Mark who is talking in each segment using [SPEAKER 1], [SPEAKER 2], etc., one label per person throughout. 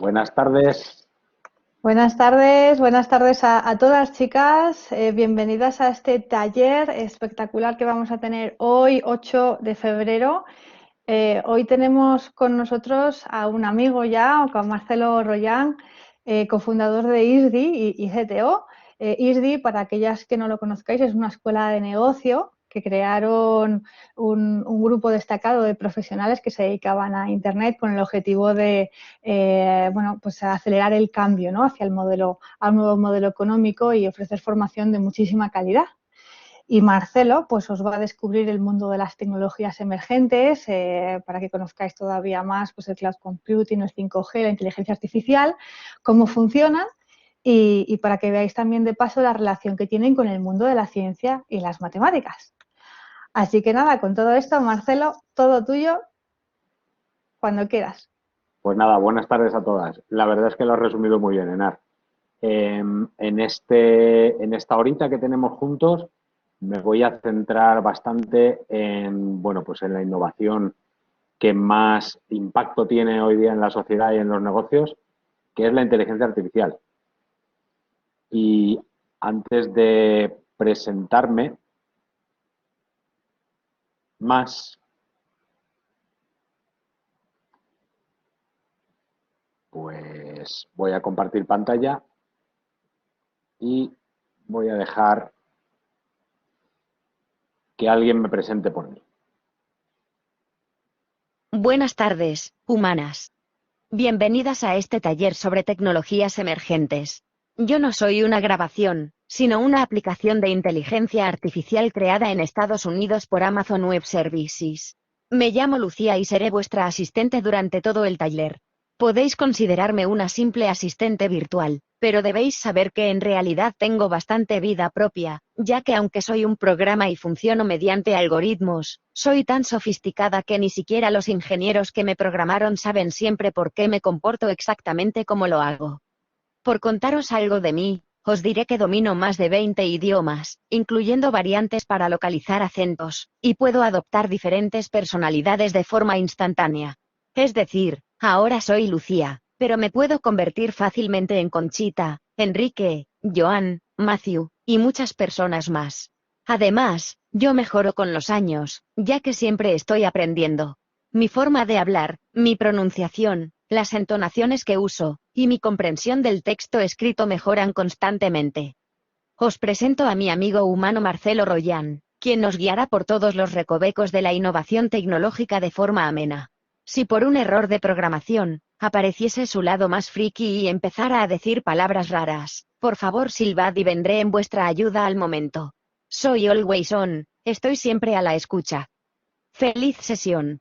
[SPEAKER 1] Buenas tardes.
[SPEAKER 2] Buenas tardes a todas chicas. Bienvenidas a este taller espectacular que vamos a tener hoy, 8 de febrero. Hoy tenemos con nosotros a un amigo ya, con Marcelo Royan, cofundador de ISDI y CTO. ISDI, para aquellas que no lo conozcáis, es una escuela de negocio que crearon un grupo destacado de profesionales que se dedicaban a Internet con el objetivo de pues acelerar el cambio, ¿no?, hacia al nuevo modelo económico y ofrecer formación de muchísima calidad. Y Marcelo pues os va a descubrir el mundo de las tecnologías emergentes para que conozcáis todavía más pues el cloud computing, el 5G, la inteligencia artificial, cómo funcionan y para que veáis también de paso la relación que tienen con el mundo de la ciencia y las matemáticas. Así que nada, con todo esto, Marcelo, todo tuyo cuando quieras.
[SPEAKER 1] Pues nada, buenas tardes a todas. La verdad es que lo has resumido muy bien, Enar. En esta horita que tenemos juntos me voy a centrar bastante en, bueno, pues en la innovación que más impacto tiene hoy día en la sociedad y en los negocios, que es la inteligencia artificial. Y antes de presentarme más, pues voy a compartir pantalla y voy a dejar que alguien me presente por mí.
[SPEAKER 3] Buenas tardes, humanas. Bienvenidas a este taller sobre tecnologías emergentes. Yo no soy una grabación, sino una aplicación de inteligencia artificial creada en Estados Unidos por Amazon Web Services. Me llamo Lucía y seré vuestra asistente durante todo el taller. Podéis considerarme una simple asistente virtual, pero debéis saber que en realidad tengo bastante vida propia, ya que aunque soy un programa y funciono mediante algoritmos, soy tan sofisticada que ni siquiera los ingenieros que me programaron saben siempre por qué me comporto exactamente como lo hago. Por contaros algo de mí, os diré que domino más de 20 idiomas, incluyendo variantes para localizar acentos, y puedo adoptar diferentes personalidades de forma instantánea. Es decir, ahora soy Lucía, pero me puedo convertir fácilmente en Conchita, Enrique, Joan, Matthew, y muchas personas más. Además, yo mejoro con los años, ya que siempre estoy aprendiendo. Mi forma de hablar, mi pronunciación, las entonaciones que uso, y mi comprensión del texto escrito mejoran constantemente. Os presento a mi amigo humano Marcelo Royan, quien nos guiará por todos los recovecos de la innovación tecnológica de forma amena. Si por un error de programación, apareciese su lado más friki y empezara a decir palabras raras, por favor silbad y vendré en vuestra ayuda al momento. Soy always on, estoy siempre a la escucha. ¡Feliz sesión!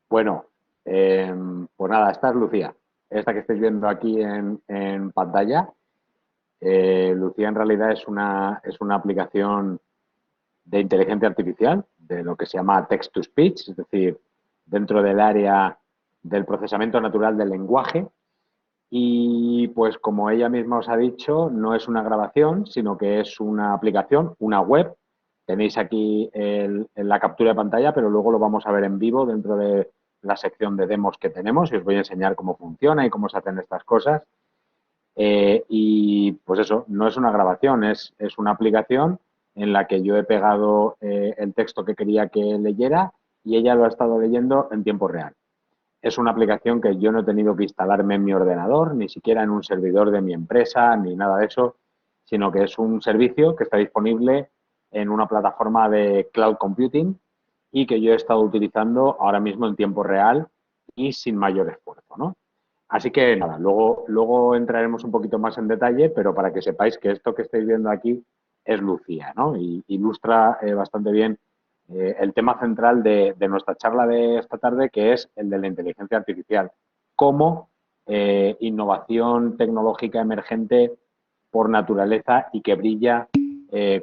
[SPEAKER 1] Bueno, pues nada, esta es Lucía, esta que estáis viendo aquí en pantalla. Lucía en realidad es una aplicación de inteligencia artificial, de lo que se llama text to speech, es decir, dentro del área del procesamiento natural del lenguaje. Y pues como ella misma os ha dicho, no es una grabación, sino que es una aplicación, una web. Tenéis aquí la captura de pantalla, pero luego lo vamos a ver en vivo dentro de la sección de demos que tenemos y os voy a enseñar cómo funciona y cómo se hacen estas cosas. Y pues eso, no es una grabación, es una aplicación en la que yo he pegado el texto que quería que leyera y ella lo ha estado leyendo en tiempo real. Es una aplicación que yo no he tenido que instalarme en mi ordenador, ni siquiera en un servidor de mi empresa, ni nada de eso, sino que es un servicio que está disponible en una plataforma de cloud computing y que yo he estado utilizando ahora mismo en tiempo real y sin mayor esfuerzo, ¿no? Así que nada, luego entraremos un poquito más en detalle, pero para que sepáis que esto que estáis viendo aquí es Lucía, ¿no? Y ilustra bastante bien el tema central de nuestra charla de esta tarde, que es el de la inteligencia artificial, como innovación tecnológica emergente por naturaleza y que brilla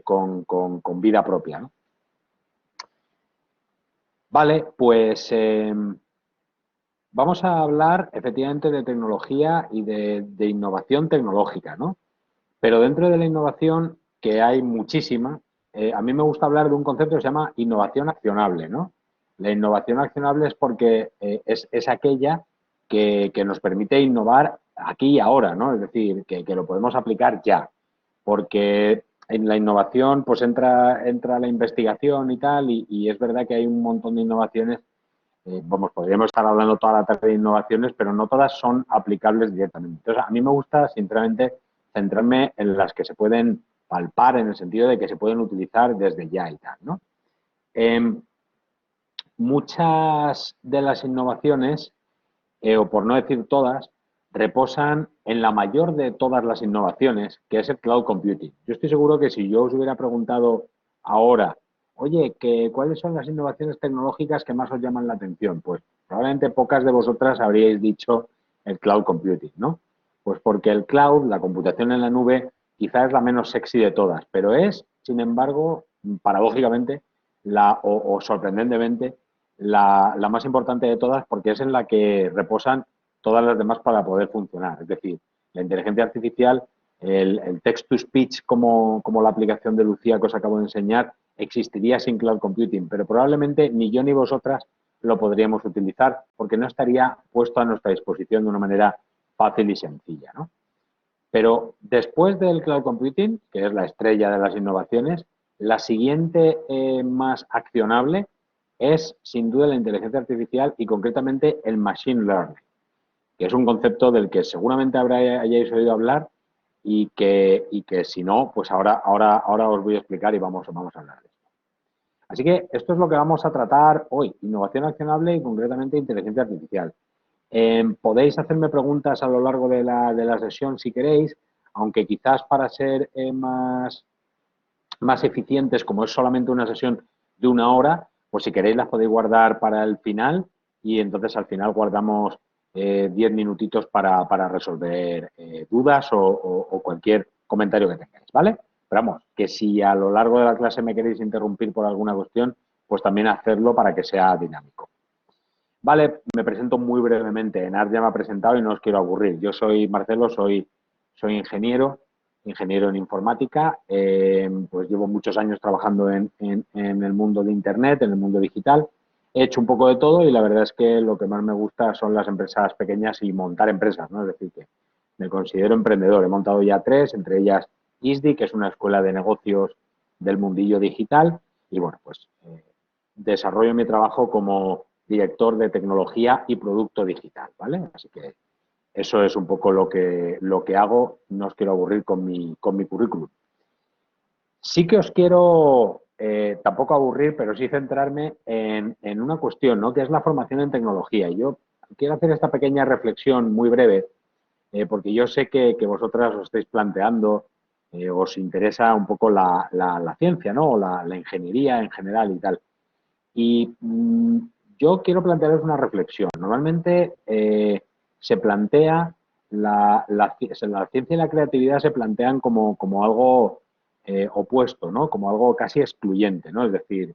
[SPEAKER 1] con vida propia, ¿no? Vale, pues vamos a hablar efectivamente de tecnología y de innovación tecnológica, ¿no? Pero dentro de la innovación, que hay muchísima, a mí me gusta hablar de un concepto que se llama innovación accionable, ¿no? La innovación accionable es porque es aquella que nos permite innovar aquí y ahora, ¿no? Es decir, que lo podemos aplicar ya, porque en la innovación pues entra la investigación y tal, y es verdad que hay un montón de innovaciones. Vamos, podríamos estar hablando toda la tarde de innovaciones, pero no todas son aplicables directamente. Entonces, a mí me gusta, sinceramente, centrarme en las que se pueden palpar, en el sentido de que se pueden utilizar desde ya y tal, ¿no? Muchas de las innovaciones, o por no decir todas, reposan en la mayor de todas las innovaciones, que es el cloud computing. Yo estoy seguro que si yo os hubiera preguntado ahora, oye, ¿cuáles son las innovaciones tecnológicas que más os llaman la atención? Pues probablemente pocas de vosotras habríais dicho el cloud computing, ¿no? Pues porque el cloud, la computación en la nube, quizás es la menos sexy de todas, pero es, sin embargo, paradójicamente, o sorprendentemente, la más importante de todas, porque es en la que reposan todas las demás para poder funcionar. Es decir, la inteligencia artificial, el text-to-speech como la aplicación de Lucía que os acabo de enseñar, existiría sin cloud computing, pero probablemente ni yo ni vosotras lo podríamos utilizar porque no estaría puesto a nuestra disposición de una manera fácil y sencilla, ¿no? Pero después del cloud computing, que es la estrella de las innovaciones, la siguiente más accionable es sin duda la inteligencia artificial y concretamente el machine learning, que es un concepto del que seguramente hayáis oído hablar y que si no, pues ahora os voy a explicar y vamos a hablar de esto. Así que esto es lo que vamos a tratar hoy, innovación accionable y concretamente inteligencia artificial. Podéis hacerme preguntas a lo largo de la sesión si queréis, aunque quizás para ser más eficientes, como es solamente una sesión de 1 hora, pues si queréis las podéis guardar para el final y entonces al final guardamos 10 minutitos para resolver dudas o cualquier comentario que tengáis, ¿vale? Pero vamos, que si a lo largo de la clase me queréis interrumpir por alguna cuestión, pues también hacerlo para que sea dinámico. Vale, me presento muy brevemente. Enar ya me ha presentado y no os quiero aburrir. Yo soy Marcelo, soy ingeniero en informática. Pues llevo muchos años trabajando en el mundo de Internet, en el mundo digital. He hecho un poco de todo y la verdad es que lo que más me gusta son las empresas pequeñas y montar empresas, ¿no? Es decir, que me considero emprendedor. He montado ya 3, entre ellas ISDI, que es una escuela de negocios del mundillo digital. Y bueno, pues desarrollo mi trabajo como director de tecnología y producto digital, ¿vale? Así que eso es un poco lo que hago. No os quiero aburrir con mi currículum. Sí que os quiero, tampoco aburrir, pero sí centrarme en una cuestión, ¿no? Que es la formación en tecnología. Yo quiero hacer esta pequeña reflexión muy breve, porque yo sé que vosotras os estáis planteando, os interesa un poco la ciencia, ¿no? O la ingeniería en general y tal. Y yo quiero plantearos una reflexión. Normalmente se plantea, la ciencia y la creatividad se plantean como algo opuesto, ¿no? Como algo casi excluyente, ¿no? Es decir,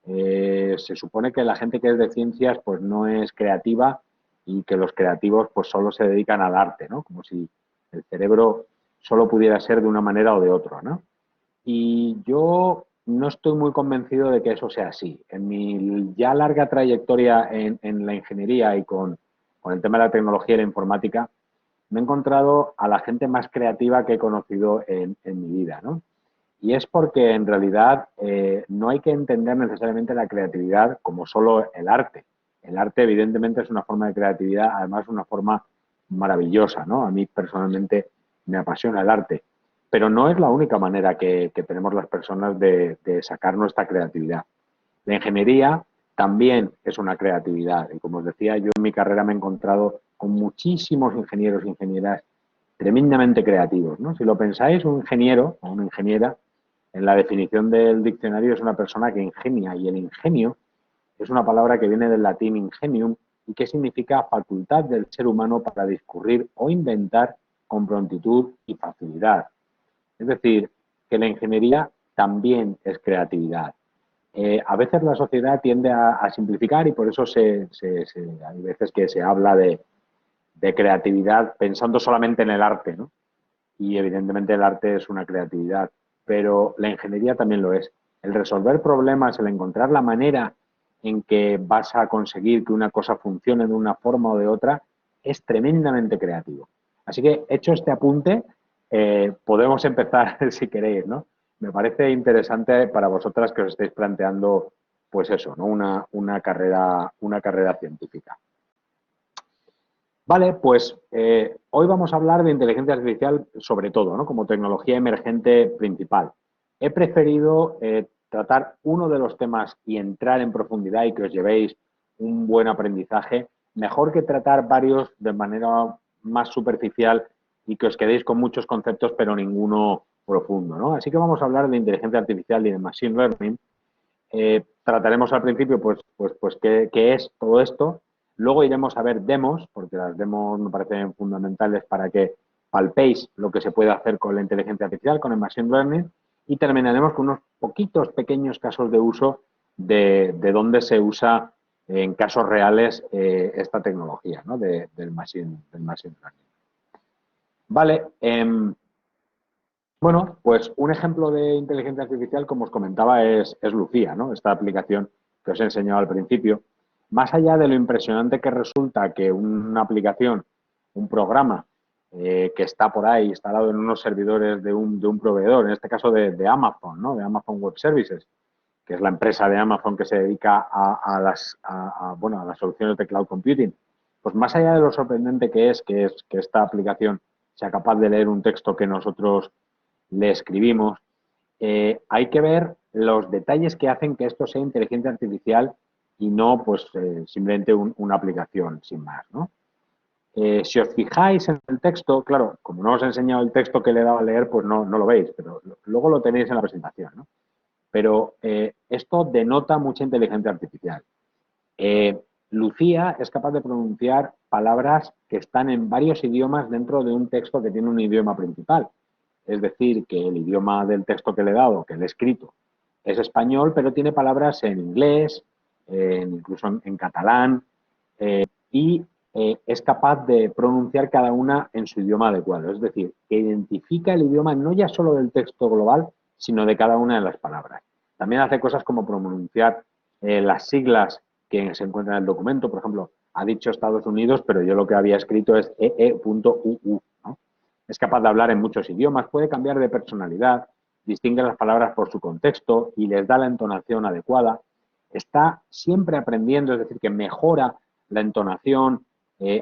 [SPEAKER 1] se supone que la gente que es de ciencias pues no es creativa y que los creativos pues solo se dedican al arte, ¿no? Como si el cerebro solo pudiera ser de una manera o de otra, ¿no? Y yo no estoy muy convencido de que eso sea así. En mi ya larga trayectoria en la ingeniería y con el tema de la tecnología y la informática, me he encontrado a la gente más creativa que he conocido en mi vida, ¿no? Y es porque en realidad no hay que entender necesariamente la creatividad como solo el arte. El arte evidentemente es una forma de creatividad, además una forma maravillosa, ¿no? A mí personalmente me apasiona el arte, pero no es la única manera que tenemos las personas de sacar nuestra creatividad. La ingeniería también es una creatividad y como os decía, yo en mi carrera me he encontrado con muchísimos ingenieros e ingenieras tremendamente creativos, ¿no? Si lo pensáis, un ingeniero o una ingeniera, en la definición del diccionario es una persona que ingenia y el ingenio es una palabra que viene del latín ingenium y que significa facultad del ser humano para discurrir o inventar con prontitud y facilidad. Es decir, que la ingeniería también es creatividad. A veces la sociedad tiende a simplificar y por eso hay veces que se habla de creatividad pensando solamente en el arte, ¿no? Y evidentemente el arte es una creatividad, pero la ingeniería también lo es. El resolver problemas, el encontrar la manera en que vas a conseguir que una cosa funcione de una forma o de otra, es tremendamente creativo. Así que, hecho este apunte, podemos empezar si queréis, ¿no? Me parece interesante para vosotras que os estéis planteando, pues eso, ¿no? Una carrera científica. Vale, pues hoy vamos a hablar de inteligencia artificial sobre todo, ¿no? Como tecnología emergente principal. He preferido tratar uno de los temas y entrar en profundidad y que os llevéis un buen aprendizaje, mejor que tratar varios de manera más superficial y que os quedéis con muchos conceptos pero ninguno profundo, ¿no? Así que vamos a hablar de inteligencia artificial y de machine learning. Trataremos al principio pues qué es todo esto. Luego iremos a ver demos, porque las demos me parecen fundamentales para que palpéis lo que se puede hacer con la inteligencia artificial, con el machine learning, y terminaremos con unos poquitos pequeños casos de uso de dónde se usa en casos reales esta tecnología, ¿no? del machine learning. Vale, bueno, pues un ejemplo de inteligencia artificial, como os comentaba, es Lucía, ¿no? Esta aplicación que os he enseñado al principio. Más allá de lo impresionante que resulta que una aplicación, un programa que está por ahí instalado en unos servidores de un proveedor, en este caso de Amazon, ¿no? De Amazon Web Services, que es la empresa de Amazon que se dedica a las soluciones de cloud computing. Pues más allá de lo sorprendente que es que esta aplicación sea capaz de leer un texto que nosotros le escribimos, hay que ver los detalles que hacen que esto sea inteligencia artificial y no pues simplemente una aplicación sin más, ¿no? Si os fijáis en el texto, claro, como no os he enseñado el texto que le he dado a leer, pues no lo veis, pero luego lo tenéis en la presentación, ¿no? Pero esto denota mucha inteligencia artificial. Lucía es capaz de pronunciar palabras que están en varios idiomas dentro de un texto que tiene un idioma principal. Es decir, que el idioma del texto que le he dado, que le he escrito, es español, pero tiene palabras en inglés, incluso en catalán, y es capaz de pronunciar cada una en su idioma adecuado. Es decir, que identifica el idioma no ya solo del texto global, sino de cada una de las palabras. También hace cosas como pronunciar las siglas que se encuentran en el documento. Por ejemplo, ha dicho Estados Unidos, pero yo lo que había escrito es ee.uu, ¿no? Es capaz de hablar en muchos idiomas, puede cambiar de personalidad, distingue las palabras por su contexto y les da la entonación adecuada. Está siempre aprendiendo, es decir, que mejora la entonación,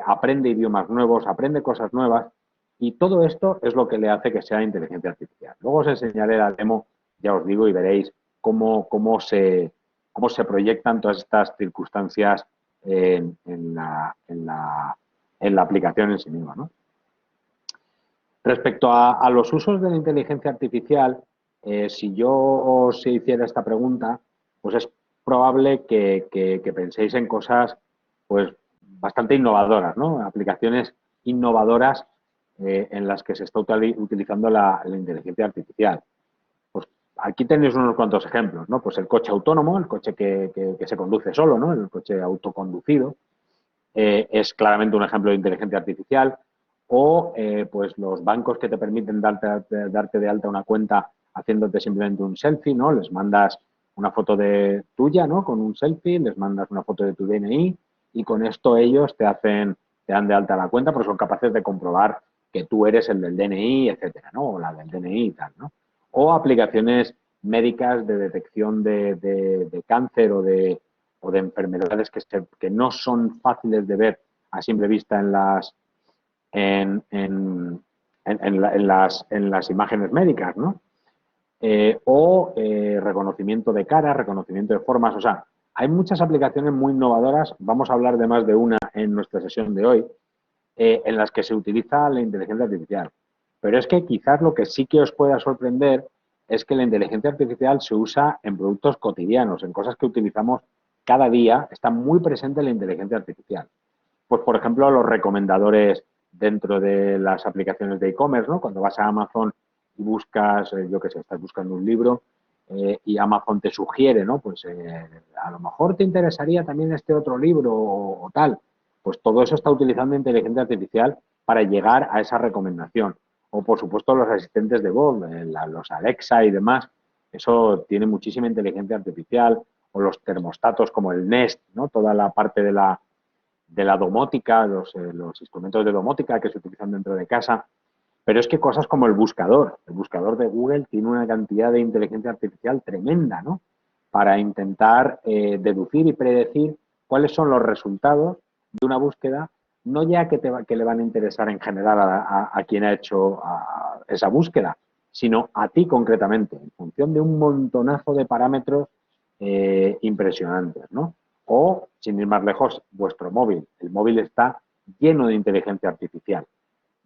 [SPEAKER 1] aprende idiomas nuevos, aprende cosas nuevas, y todo esto es lo que le hace que sea inteligencia artificial. Luego os enseñaré la demo, ya os digo, y veréis cómo se proyectan todas estas circunstancias en la aplicación en sí misma, ¿no? Respecto a los usos de la inteligencia artificial, si yo os hiciera esta pregunta, pues es probable que penséis en cosas pues bastante innovadoras, ¿no? Aplicaciones innovadoras en las que se está utilizando la inteligencia artificial. Pues aquí tenéis unos cuantos ejemplos, ¿no? Pues el coche autónomo, el coche que se conduce solo, ¿no? El coche autoconducido, es claramente un ejemplo de inteligencia artificial. O pues los bancos que te permiten darte de alta una cuenta haciéndote simplemente un selfie, ¿no? Les mandas una foto de tuya, ¿no? Con un selfie, les mandas una foto de tu DNI y con esto ellos te dan de alta la cuenta porque son capaces de comprobar que tú eres el del DNI, etcétera, ¿no? O la del DNI y tal, ¿no? O aplicaciones médicas de detección de cáncer o de enfermedades que no son fáciles de ver a simple vista en las imágenes médicas, ¿no? Reconocimiento de caras, reconocimiento de formas. O sea, hay muchas aplicaciones muy innovadoras. Vamos a hablar de más de una en nuestra sesión de hoy, en las que se utiliza la inteligencia artificial. Pero es que quizás lo que sí que os pueda sorprender es que la inteligencia artificial se usa en productos cotidianos, en cosas que utilizamos cada día. Está muy presente la inteligencia artificial. Pues, por ejemplo, los recomendadores dentro de las aplicaciones de e-commerce, ¿no? Cuando vas a Amazon y buscas, yo qué sé, estás buscando un libro y Amazon te sugiere, ¿no? Pues a lo mejor te interesaría también este otro libro o tal. Pues todo eso está utilizando inteligencia artificial para llegar a esa recomendación. O, por supuesto, los asistentes de voz, los Alexa y demás, eso tiene muchísima inteligencia artificial. O los termostatos como el Nest, ¿no? Toda la parte de de la domótica, los instrumentos de domótica que se utilizan dentro de casa, pero es que cosas como el buscador de Google tiene una cantidad de inteligencia artificial tremenda, ¿no? Para intentar deducir y predecir cuáles son los resultados de una búsqueda, no ya que le van a interesar en general a quien ha hecho esa búsqueda, sino a ti concretamente, en función de un montonazo de parámetros impresionantes, ¿no? O, sin ir más lejos, vuestro móvil. El móvil está lleno de inteligencia artificial.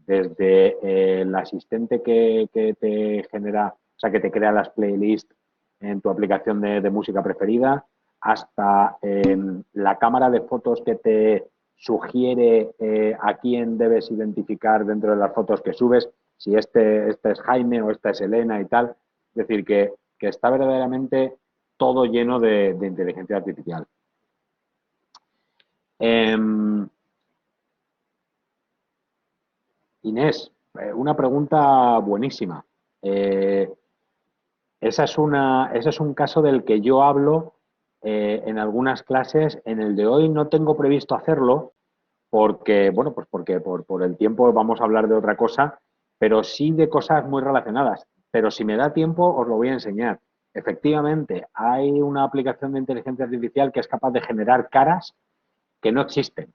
[SPEAKER 1] Desde el asistente que te genera, o sea, que te crea las playlists en tu aplicación de música preferida, hasta la cámara de fotos que te sugiere a quién debes identificar dentro de las fotos que subes, si este es Jaime o esta es Elena y tal. Es decir, que está verdaderamente todo lleno de inteligencia artificial. Inés, una pregunta buenísima. Ese es un caso del que yo hablo en algunas clases. En el de hoy no tengo previsto hacerlo porque, bueno, pues porque por el tiempo vamos a hablar de otra cosa, pero sí de cosas muy relacionadas. Pero si me da tiempo, os lo voy a enseñar. Efectivamente, hay una aplicación de inteligencia artificial que es capaz de generar caras que no existen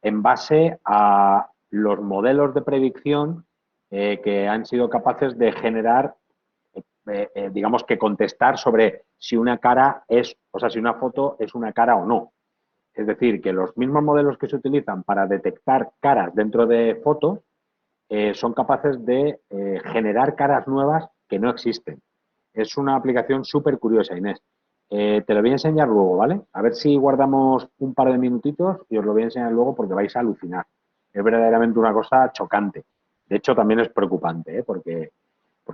[SPEAKER 1] en base a los modelos de predicción que han sido capaces de generar, digamos que contestar sobre si una cara es, o sea, si una foto es una cara o no. Es decir, que los mismos modelos que se utilizan para detectar caras dentro de fotos son capaces de generar caras nuevas que no existen. Es una aplicación súper curiosa, Inés. Te lo voy a enseñar luego, ¿vale? A ver si guardamos un par de minutitos y os lo voy a enseñar luego porque vais a alucinar. Es verdaderamente una cosa chocante. De hecho, también es preocupante, ¿eh? Porque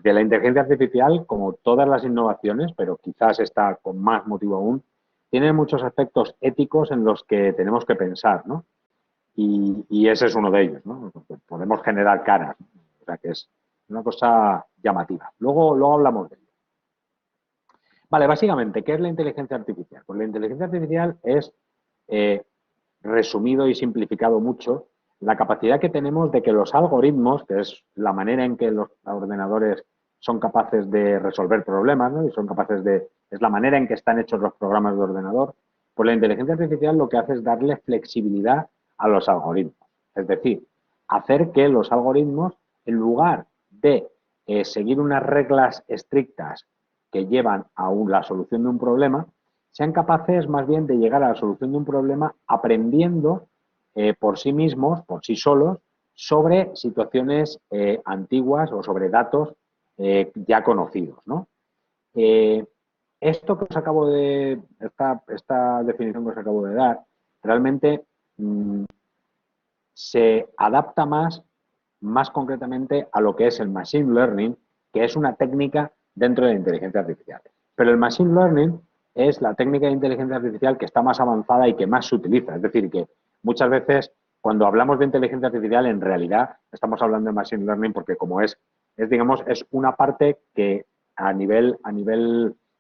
[SPEAKER 1] la inteligencia artificial, como todas las innovaciones, pero quizás está con más motivo aún, tiene muchos aspectos éticos en los que tenemos que pensar, ¿no? Y ese es uno de ellos, ¿no? Podemos generar caras, ¿no? O sea que es una cosa llamativa. Luego hablamos de ello. Vale, básicamente, ¿qué es la inteligencia artificial? Pues la inteligencia artificial es, resumido y simplificado mucho, la capacidad que tenemos de que los algoritmos, que es la manera en que los ordenadores son capaces de resolver problemas, ¿no? Y son capaces de, es la manera en que están hechos los programas de ordenador, pues la inteligencia artificial lo que hace es darle flexibilidad a los algoritmos. Es decir, hacer que los algoritmos, en lugar de seguir unas reglas estrictas que llevan a la solución de un problema, sean capaces más bien de llegar a la solución de un problema aprendiendo por sí mismos, por sí solos, sobre situaciones antiguas o sobre datos ya conocidos, ¿no? Esto que os acabo de, esta definición que os acabo de dar, realmente se adapta más concretamente a lo que es el Machine Learning, que es una técnica dentro de la inteligencia artificial. Pero el Machine Learning es la técnica de inteligencia artificial que está más avanzada y que más se utiliza. Es decir, que muchas veces cuando hablamos de inteligencia artificial, en realidad estamos hablando de Machine Learning porque como digamos, es una parte que a nivel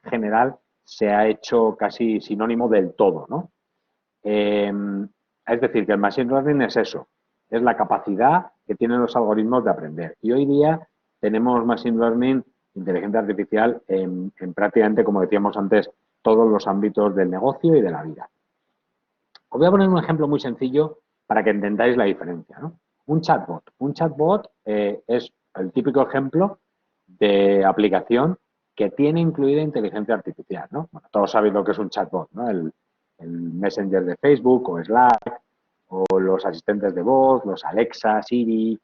[SPEAKER 1] general se ha hecho casi sinónimo del todo, ¿no? Es decir, que el Machine Learning es eso, es la capacidad que tienen los algoritmos de aprender. Y hoy día tenemos Machine Learning, inteligencia artificial, en prácticamente, como decíamos antes, todos los ámbitos del negocio y de la vida. Os voy a poner un ejemplo muy sencillo para que entendáis la diferencia, ¿no? Un chatbot. Un chatbot es el típico ejemplo de aplicación que tiene incluida inteligencia artificial, ¿no? Bueno, todos sabéis lo que es un chatbot, ¿no? El Messenger de Facebook o Slack o los asistentes de voz, los Alexa, Siri,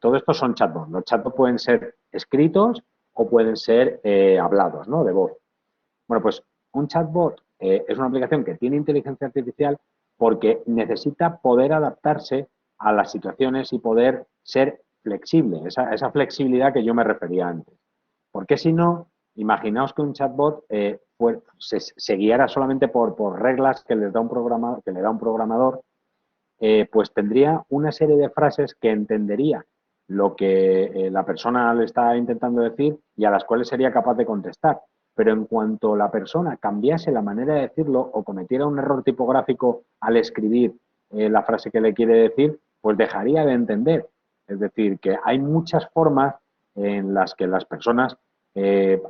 [SPEAKER 1] todo esto son chatbots. Los chatbots pueden ser escritos o pueden ser hablados, ¿no? De voz. Bueno, pues un chatbot es una aplicación que tiene inteligencia artificial porque necesita poder adaptarse a las situaciones y poder ser flexible, esa flexibilidad que yo me refería antes. Porque si no, imaginaos que un chatbot se guiara solamente por reglas que le da un programador, pues tendría una serie de frases que entendería lo que la persona le está intentando decir y a las cuales sería capaz de contestar. Pero en cuanto la persona cambiase la manera de decirlo o cometiera un error tipográfico al escribir la frase que le quiere decir, pues dejaría de entender. Es decir, que hay muchas formas en las que las personas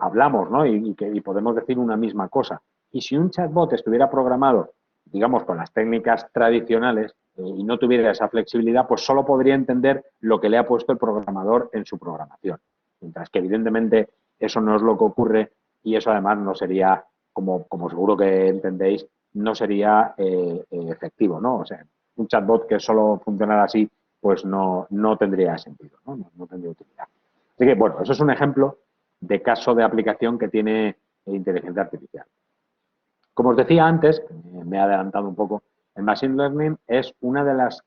[SPEAKER 1] hablamos, ¿no? Y podemos decir una misma cosa. Y si un chatbot estuviera programado, digamos, con las técnicas tradicionales y no tuviera esa flexibilidad, pues solo podría entender lo que le ha puesto el programador en su programación. Mientras que, evidentemente, eso no es lo que ocurre y eso, además, no sería, como seguro que entendéis, no sería efectivo, ¿no? O sea, un chatbot que solo funcionara así, pues no tendría sentido, ¿no? No tendría utilidad. Así que, bueno, eso es un ejemplo de caso de aplicación que tiene inteligencia artificial. Como os decía antes, me he adelantado un poco, el Machine Learning es una de las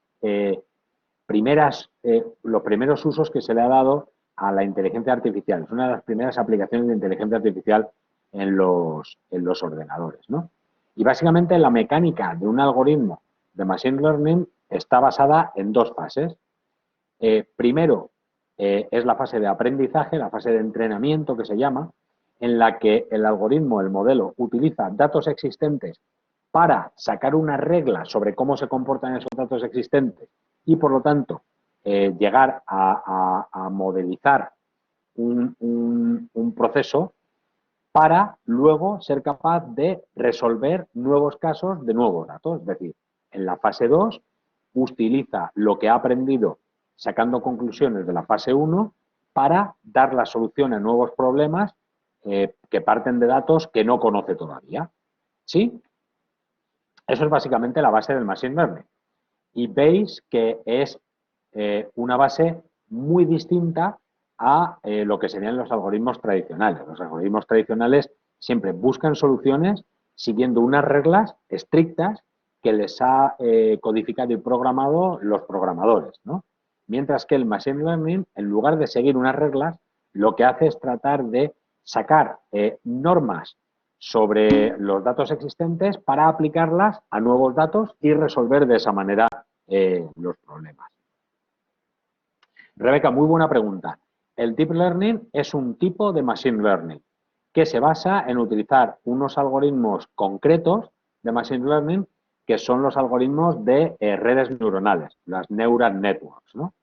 [SPEAKER 1] los primeros usos que se le ha dado a la inteligencia artificial. Es una de las primeras aplicaciones de inteligencia artificial en los ordenadores, ¿no? Y básicamente la mecánica de un algoritmo de Machine Learning está basada en dos fases. Primero, es la fase de aprendizaje, la fase de entrenamiento que se llama, en la que el algoritmo, el modelo, utiliza datos existentes para sacar una regla sobre cómo se comportan esos datos existentes y, por lo tanto, llegar a modelizar un proceso para luego ser capaz de resolver nuevos casos de nuevos datos. Es decir, en la fase 2 utiliza lo que ha aprendido sacando conclusiones de la fase 1 para dar la solución a nuevos problemas que parten de datos que no conoce todavía. ¿Sí? Eso es básicamente la base del Machine Learning. Y veis que es una base muy distinta a lo que serían los algoritmos tradicionales. Los algoritmos tradicionales siempre buscan soluciones siguiendo unas reglas estrictas que les ha codificado y programado los programadores, ¿no? Mientras que el Machine Learning, en lugar de seguir unas reglas, lo que hace es tratar de sacar normas sobre los datos existentes para aplicarlas a nuevos datos y resolver de esa manera los problemas. Rebeca, muy buena pregunta. El Deep Learning es un tipo de Machine Learning que se basa en utilizar unos algoritmos concretos de Machine Learning que son los algoritmos de redes neuronales, las Neural Networks, ¿no?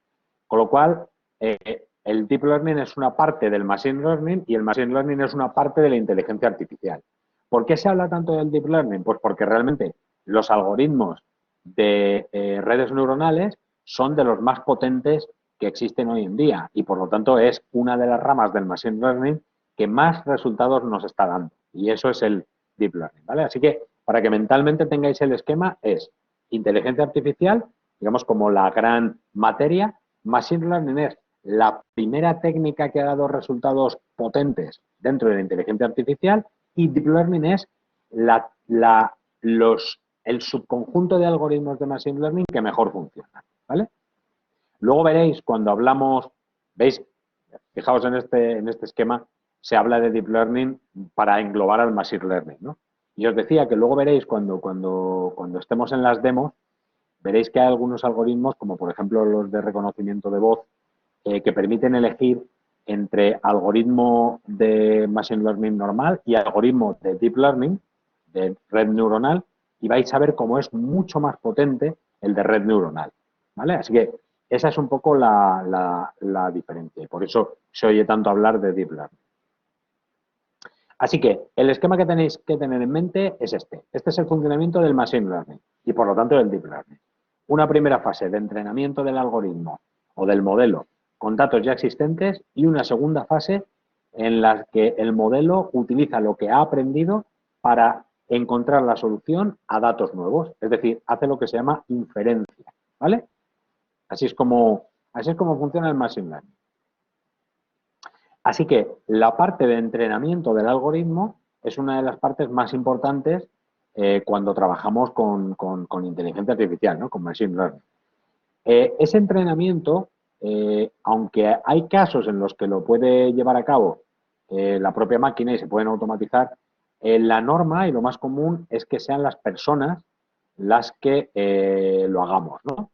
[SPEAKER 1] Con lo cual, el Deep Learning es una parte del Machine Learning y el Machine Learning es una parte de la inteligencia artificial. ¿Por qué se habla tanto del Deep Learning? Pues porque realmente los algoritmos de redes neuronales son de los más potentes que existen hoy en día y, por lo tanto, es una de las ramas del Machine Learning que más resultados nos está dando. Y eso es el Deep Learning, ¿vale? Así que, para que mentalmente tengáis el esquema, es inteligencia artificial, digamos, como la gran materia. Machine Learning es la primera técnica que ha dado resultados potentes dentro de la inteligencia artificial y Deep Learning es el subconjunto de algoritmos de Machine Learning que mejor funcionan, ¿vale? Luego veréis cuando hablamos, veis, fijaos en este esquema, se habla de Deep Learning para englobar al Machine Learning, ¿no? Y os decía que luego veréis cuando estemos en las demos, veréis que hay algunos algoritmos, como por ejemplo los de reconocimiento de voz, que permiten elegir entre algoritmo de Machine Learning normal y algoritmo de Deep Learning, de red neuronal, y vais a ver cómo es mucho más potente el de red neuronal, ¿vale? Así que esa es un poco la diferencia y por eso se oye tanto hablar de Deep Learning. Así que el esquema que tenéis que tener en mente es este. Este es el funcionamiento del Machine Learning y, por lo tanto, del Deep Learning. Una primera fase de entrenamiento del algoritmo o del modelo con datos ya existentes y una segunda fase en la que el modelo utiliza lo que ha aprendido para encontrar la solución a datos nuevos. Es decir, hace lo que se llama inferencia, ¿vale? Así es como funciona el Machine Learning. Así que la parte de entrenamiento del algoritmo es una de las partes más importantes cuando trabajamos con inteligencia artificial, ¿no? Con Machine Learning. Ese entrenamiento, aunque hay casos en los que lo puede llevar a cabo la propia máquina y se pueden automatizar, la norma y lo más común es que sean las personas las que lo hagamos, ¿no?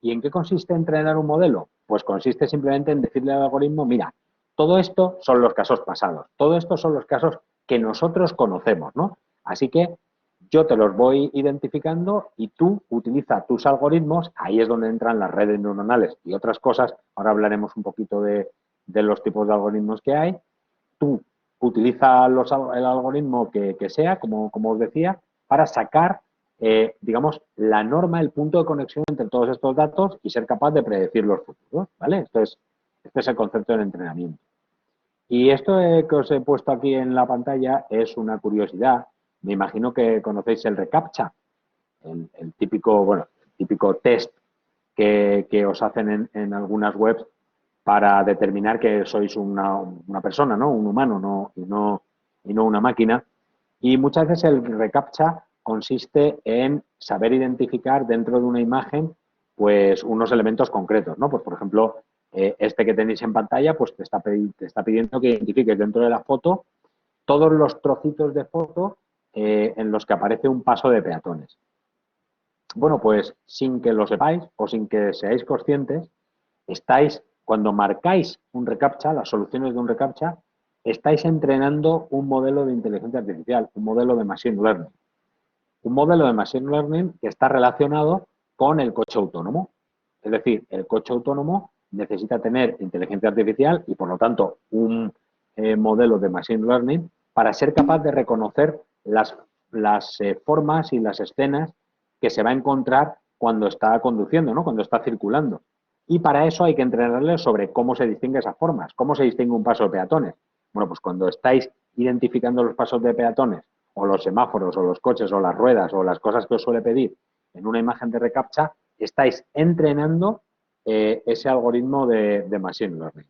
[SPEAKER 1] ¿Y en qué consiste entrenar un modelo? Pues consiste simplemente en decirle al algoritmo, mira, todo esto son los casos pasados, todo esto son los casos que nosotros conocemos, ¿no? Así que yo te los voy identificando y tú utiliza tus algoritmos, ahí es donde entran las redes neuronales y otras cosas, ahora hablaremos un poquito de los tipos de algoritmos que hay, tú utiliza el algoritmo que sea, como os decía, para sacar, digamos, la norma, el punto de conexión entre todos estos datos y ser capaz de predecir los futuros, ¿vale? Este es el concepto del entrenamiento. Y esto que os he puesto aquí en la pantalla es una curiosidad. Me imagino que conocéis el reCAPTCHA, el típico test que os hacen en algunas webs para determinar que sois una persona, ¿no? Un humano, y no una máquina. Y muchas veces el reCAPTCHA consiste en saber identificar dentro de una imagen pues unos elementos concretos, ¿no? Pues por ejemplo, este que tenéis en pantalla pues te está pidiendo que identifiques dentro de la foto todos los trocitos de foto en los que aparece un paso de peatones. Bueno, pues sin que lo sepáis o sin que seáis conscientes, cuando marcáis un reCAPTCHA, las soluciones de un reCAPTCHA, estáis entrenando un modelo de inteligencia artificial, un modelo de machine learning. Un modelo de machine learning que está relacionado con el coche autónomo. Es decir, el coche autónomo necesita tener inteligencia artificial y, por lo tanto, un modelo de machine learning para ser capaz de reconocer las formas y las escenas que se va a encontrar cuando está conduciendo, ¿no? Cuando está circulando. Y para eso hay que entrenarle sobre cómo se distinguen esas formas, cómo se distingue un paso de peatones. Bueno, pues cuando estáis identificando los pasos de peatones o los semáforos o los coches o las ruedas o las cosas que os suele pedir en una imagen de reCAPTCHA, estáis entrenando ese algoritmo de machine learning.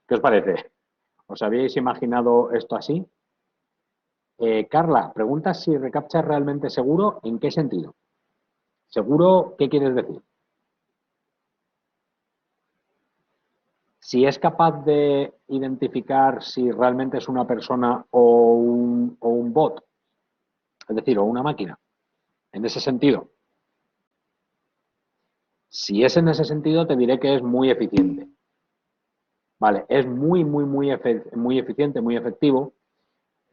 [SPEAKER 1] ¿Qué os parece? ¿Os habíais imaginado esto así? Carla, pregunta si reCAPTCHA es realmente seguro. ¿En qué sentido? ¿Seguro qué quieres decir? Si es capaz de identificar si realmente es una persona o un bot, es decir, o una máquina, en ese sentido. Si es en ese sentido, te diré que es muy eficiente. Vale, es muy eficiente, muy efectivo.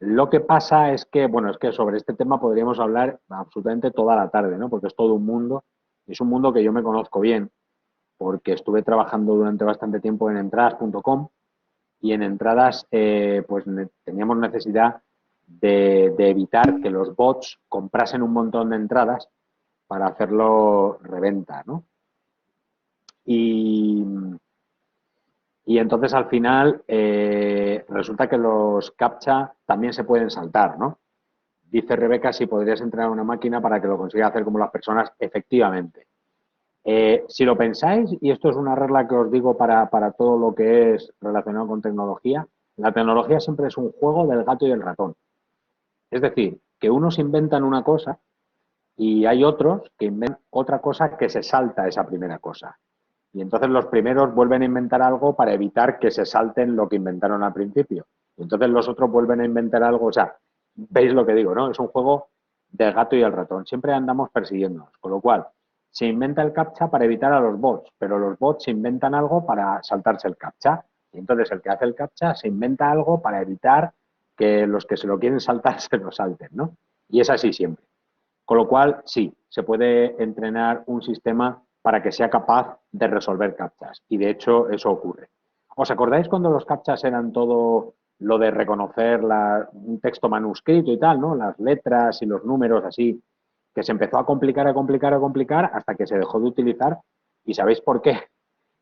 [SPEAKER 1] Lo que pasa es que, bueno, es que sobre este tema podríamos hablar absolutamente toda la tarde, ¿no? Porque es todo un mundo, es un mundo que yo me conozco bien, porque estuve trabajando durante bastante tiempo en entradas.com y en entradas pues teníamos necesidad de evitar que los bots comprasen un montón de entradas para hacerlo reventa, ¿no? Y entonces al final resulta que los CAPTCHA también se pueden saltar, ¿no? Dice Rebeca si podrías entrenar una máquina para que lo consiga hacer como las personas, efectivamente. Si lo pensáis, y esto es una regla que os digo para todo lo que es relacionado con tecnología, la tecnología siempre es un juego del gato y el ratón. Es decir, que unos inventan una cosa y hay otros que inventan otra cosa que se salta esa primera cosa. Y entonces los primeros vuelven a inventar algo para evitar que se salten lo que inventaron al principio. Y entonces los otros vuelven a inventar algo, o sea, veis lo que digo, ¿no? Es un juego del gato y el ratón. Siempre andamos persiguiéndonos. Con lo cual, se inventa el CAPTCHA para evitar a los bots, pero los bots se inventan algo para saltarse el CAPTCHA. Y entonces el que hace el CAPTCHA se inventa algo para evitar que los que se lo quieren saltar se lo salten, ¿no? Y es así siempre. Con lo cual, sí, se puede entrenar un sistema para que sea capaz de resolver CAPTCHAs. Y de hecho, eso ocurre. ¿Os acordáis cuando los CAPTCHAs eran todo lo de reconocer un texto manuscrito y tal, ¿no? Las letras y los números así, que se empezó a complicar hasta que se dejó de utilizar. ¿Y sabéis por qué?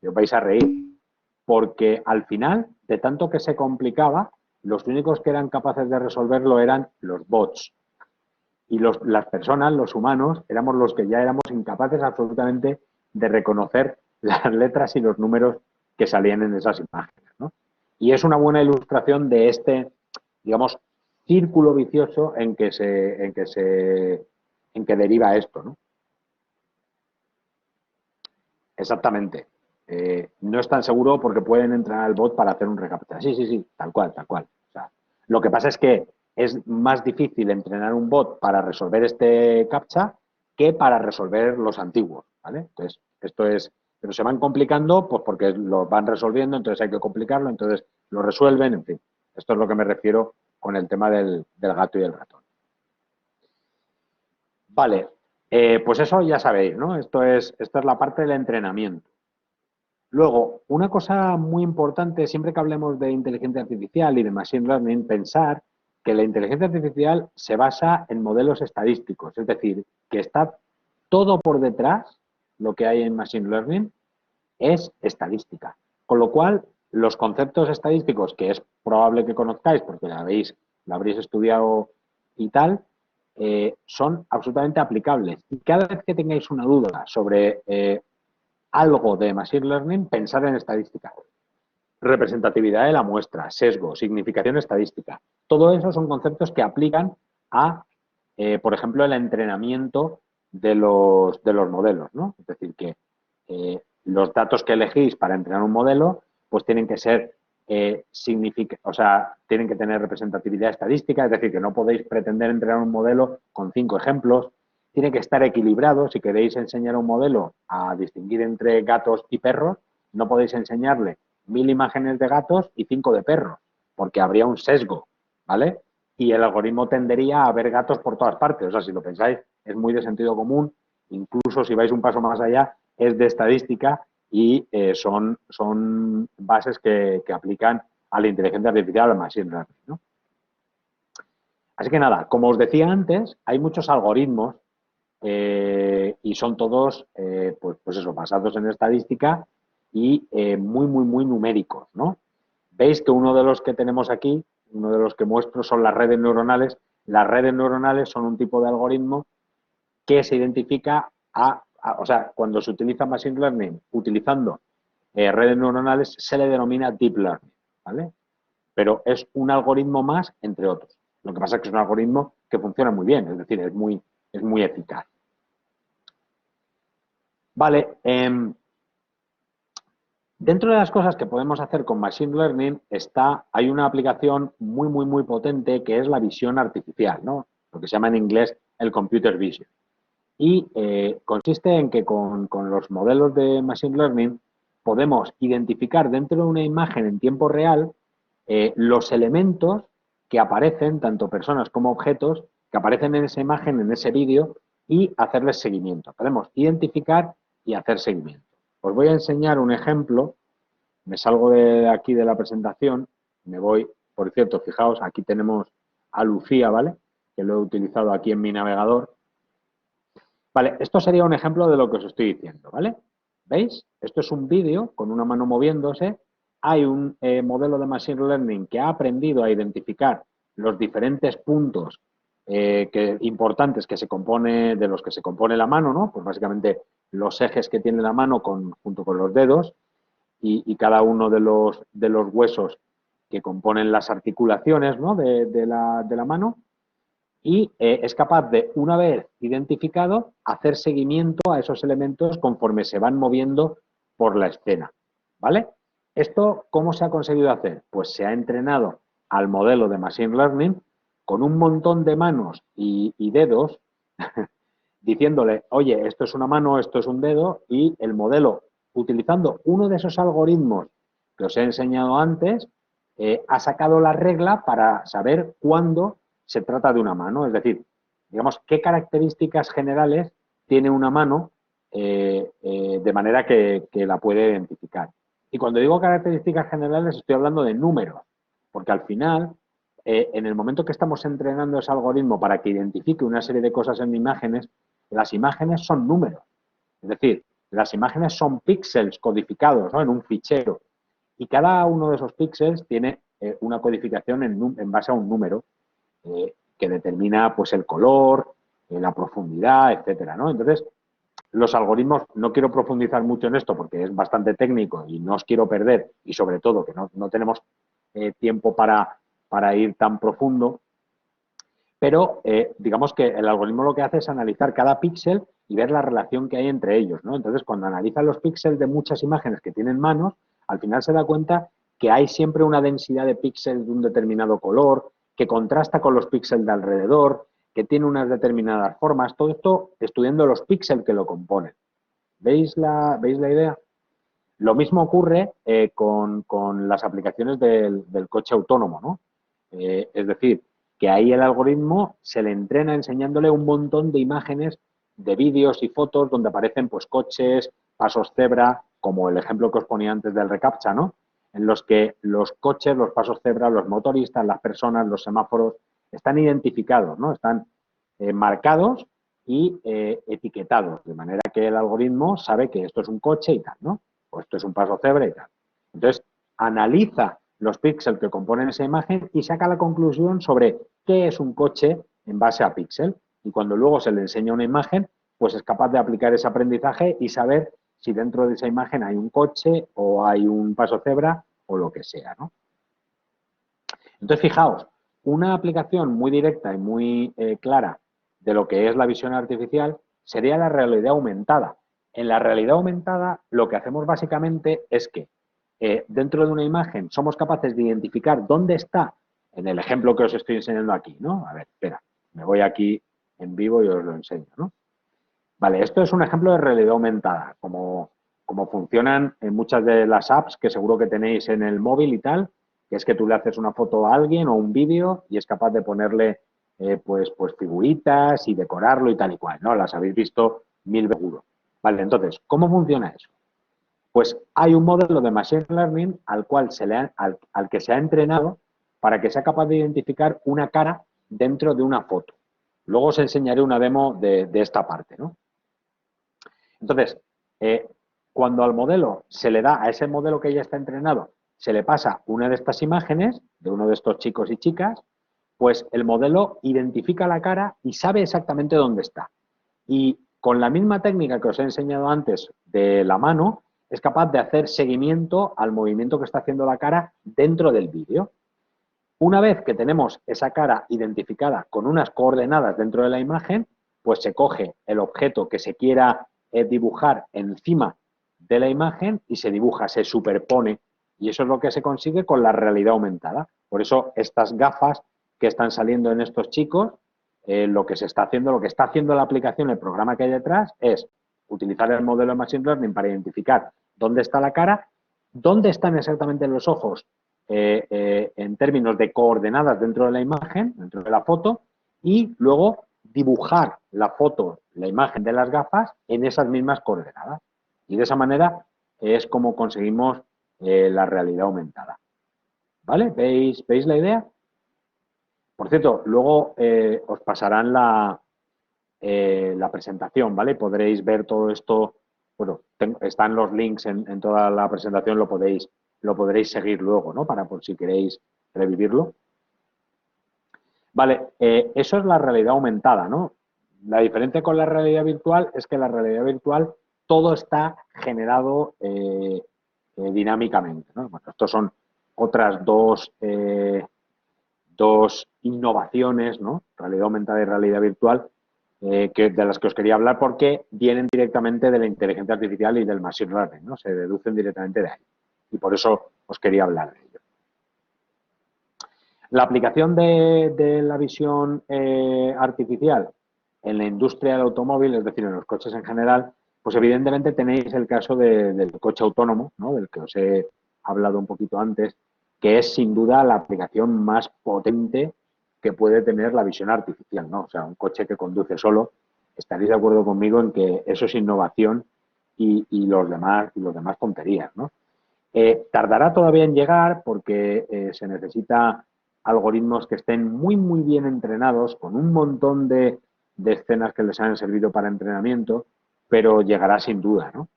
[SPEAKER 1] Y os vais a reír. Porque al final, de tanto que se complicaba, los únicos que eran capaces de resolverlo eran los bots. Y las personas, los humanos, éramos los que ya éramos incapaces absolutamente de reconocer las letras y los números que salían en esas imágenes, ¿no? Y es una buena ilustración de este, digamos, círculo vicioso en que deriva esto, ¿no? Exactamente. No es tan seguro porque pueden entrenar al bot para hacer un reCAPTCHA. Sí, tal cual. O sea, lo que pasa es que es más difícil entrenar un bot para resolver este CAPTCHA que para resolver los antiguos, ¿vale? Entonces, esto es, pero se van complicando pues porque lo van resolviendo, entonces hay que complicarlo, entonces lo resuelven, en fin. Esto es lo que me refiero con el tema del gato y el ratón. Vale, pues eso ya sabéis, ¿no? Esta es la parte del entrenamiento. Luego, una cosa muy importante, siempre que hablemos de inteligencia artificial y de machine learning, pensar que la inteligencia artificial se basa en modelos estadísticos, es decir, que está todo por detrás, lo que hay en machine learning, es estadística. Con lo cual, los conceptos estadísticos, que es probable que conozcáis porque la habréis estudiado y tal, son absolutamente aplicables. Y cada vez que tengáis una duda sobre algo de Machine Learning, pensar en estadística. Representatividad de la muestra, sesgo, significación estadística. Todo eso son conceptos que aplican a, por ejemplo, el entrenamiento de los modelos, ¿no? Es decir, que los datos que elegís para entrenar un modelo, pues tienen que ser, o sea, tienen que tener representatividad estadística, es decir, que no podéis pretender entrenar un modelo con 5 ejemplos, tiene que estar equilibrado. Si queréis enseñar a un modelo a distinguir entre gatos y perros, no podéis enseñarle 1000 imágenes de gatos y 5 de perros, porque habría un sesgo, ¿vale? Y el algoritmo tendería a ver gatos por todas partes. O sea, si lo pensáis, es muy de sentido común. Incluso si vais un paso más allá, es de estadística y son bases que aplican a la inteligencia artificial, al machine learning, ¿no? Así que nada, como os decía antes, hay muchos algoritmos y son todos, pues eso, basados en estadística y muy, muy, muy numéricos, ¿no? Veis que uno de los que tenemos aquí, uno de los que muestro son las redes neuronales. Las redes neuronales son un tipo de algoritmo que se identifica o sea, cuando se utiliza Machine Learning utilizando redes neuronales, se le denomina Deep Learning, ¿vale? Pero es un algoritmo más entre otros. Lo que pasa es que es un algoritmo que funciona muy bien, es decir, es muy eficaz. Vale, dentro de las cosas que podemos hacer con Machine Learning hay una aplicación muy, muy, muy potente que es la visión artificial, ¿no? Lo que se llama en inglés el Computer Vision. Y consiste en que con los modelos de Machine Learning podemos identificar dentro de una imagen en tiempo real los elementos que aparecen, tanto personas como objetos, que aparecen en esa imagen, en ese vídeo, y hacerles seguimiento. Podemos identificar y hacer seguimiento. Os voy a enseñar un ejemplo. Me salgo de aquí de la presentación, me voy, por cierto, fijaos, aquí tenemos a Lucía, ¿vale? Que lo he utilizado aquí en mi navegador. Vale, esto sería un ejemplo de lo que os estoy diciendo, ¿vale? ¿Veis? Esto es un vídeo con una mano moviéndose. Hay un modelo de Machine Learning que ha aprendido a identificar los diferentes puntos importantes de los que se compone la mano, ¿no? Pues básicamente los ejes que tiene la mano junto con los dedos y cada uno de los huesos que componen las articulaciones, ¿no? de la mano. Y es capaz de, una vez identificado, hacer seguimiento a esos elementos conforme se van moviendo por la escena, ¿vale? ¿Esto cómo se ha conseguido hacer? Pues se ha entrenado al modelo de Machine Learning con un montón de manos y dedos diciéndole, oye, esto es una mano, esto es un dedo, y el modelo, utilizando uno de esos algoritmos que os he enseñado antes, ha sacado la regla para saber cuándo se trata de una mano, es decir, digamos, qué características generales tiene una mano de manera que la puede identificar. Y cuando digo características generales estoy hablando de números, porque al final, en el momento que estamos entrenando ese algoritmo para que identifique una serie de cosas en imágenes, las imágenes son números. Es decir, las imágenes son píxeles codificados, ¿no? En un fichero. Y cada uno de esos píxeles tiene una codificación en base a un número que determina pues el color, la profundidad, etcétera, ¿no? Entonces, los algoritmos, no quiero profundizar mucho en esto porque es bastante técnico y no os quiero perder, y sobre todo que no tenemos tiempo para ir tan profundo, pero digamos que el algoritmo lo que hace es analizar cada píxel y ver la relación que hay entre ellos, ¿no? Entonces, cuando analiza los píxeles de muchas imágenes que tienen manos, al final se da cuenta que hay siempre una densidad de píxeles de un determinado color, que contrasta con los píxeles de alrededor, que tiene unas determinadas formas, todo esto estudiando los píxeles que lo componen. ¿Veis la idea? Lo mismo ocurre con las aplicaciones del coche autónomo, ¿no? Es decir, que ahí el algoritmo se le entrena enseñándole un montón de imágenes, de vídeos y fotos donde aparecen pues coches, pasos cebra, como el ejemplo que os ponía antes del reCAPTCHA, ¿no? En los que los coches, los pasos cebra, los motoristas, las personas, los semáforos, están identificados, ¿no? Están marcados y etiquetados, de manera que el algoritmo sabe que esto es un coche y tal, ¿no? O esto es un paso cebra y tal. Entonces, analiza los píxeles que componen esa imagen y saca la conclusión sobre qué es un coche en base a píxel. Y cuando luego se le enseña una imagen, pues es capaz de aplicar ese aprendizaje y saber si dentro de esa imagen hay un coche o hay un paso cebra o lo que sea, ¿no? Entonces, fijaos, una aplicación muy directa y muy clara de lo que es la visión artificial sería la realidad aumentada. En la realidad aumentada, lo que hacemos básicamente es que dentro de una imagen somos capaces de identificar dónde está, en el ejemplo que os estoy enseñando aquí, ¿no? A ver, espera, me voy aquí en vivo y os lo enseño, ¿no? Vale, esto es un ejemplo de realidad aumentada, como funcionan en muchas de las apps que seguro que tenéis en el móvil y tal, que es que tú le haces una foto a alguien o un vídeo y es capaz de ponerle pues figuritas y decorarlo y tal y cual, ¿no? Las habéis visto mil veces seguro. Vale, entonces, ¿cómo funciona eso? Pues hay un modelo de Machine Learning al que se ha entrenado para que sea capaz de identificar una cara dentro de una foto. Luego os enseñaré una demo de esta parte, ¿no? Entonces, cuando al modelo se le da, a ese modelo que ya está entrenado, se le pasa una de estas imágenes de uno de estos chicos y chicas, pues el modelo identifica la cara y sabe exactamente dónde está. Y con la misma técnica que os he enseñado antes de la mano, es capaz de hacer seguimiento al movimiento que está haciendo la cara dentro del vídeo. Una vez que tenemos esa cara identificada con unas coordenadas dentro de la imagen, pues se coge el objeto que se quiera dibujar encima de la imagen y se dibuja, se superpone. Y eso es lo que se consigue con la realidad aumentada. Por eso estas gafas que están saliendo en estos chicos, lo que está haciendo la aplicación, el programa que hay detrás, es utilizar el modelo de Machine Learning para identificar dónde está la cara, dónde están exactamente los ojos en términos de coordenadas dentro de la imagen, dentro de la foto, y luego dibujar la foto, la imagen de las gafas en esas mismas coordenadas. Y de esa manera es como conseguimos la realidad aumentada. ¿Vale? ¿Veis la idea? Por cierto, luego os pasarán la presentación, ¿vale? Podréis ver todo esto, bueno, están los links en toda la presentación, lo podréis seguir luego, ¿no? Para por si queréis revivirlo. Vale, eso es la realidad aumentada, ¿no? La diferencia con la realidad virtual es que la realidad virtual todo está generado dinámicamente, ¿no? Bueno, estos son otras dos innovaciones, ¿no? Realidad aumentada y realidad virtual, de las que os quería hablar porque vienen directamente de la inteligencia artificial y del machine learning, ¿no? Se deducen directamente de ahí. Y por eso os quería hablar de ello. La aplicación de la visión artificial en la industria del automóvil, es decir, en los coches en general, pues evidentemente tenéis el caso del coche autónomo, ¿no? Del que os he hablado un poquito antes, que es sin duda la aplicación más potente que puede tener la visión artificial, ¿no? O sea, un coche que conduce solo. Estaréis de acuerdo conmigo en que eso es innovación y los demás tonterías, ¿no? Tardará todavía en llegar porque se necesita algoritmos que estén muy, muy bien entrenados, con un montón de escenas que les han servido para entrenamiento, pero llegará sin duda, ¿no?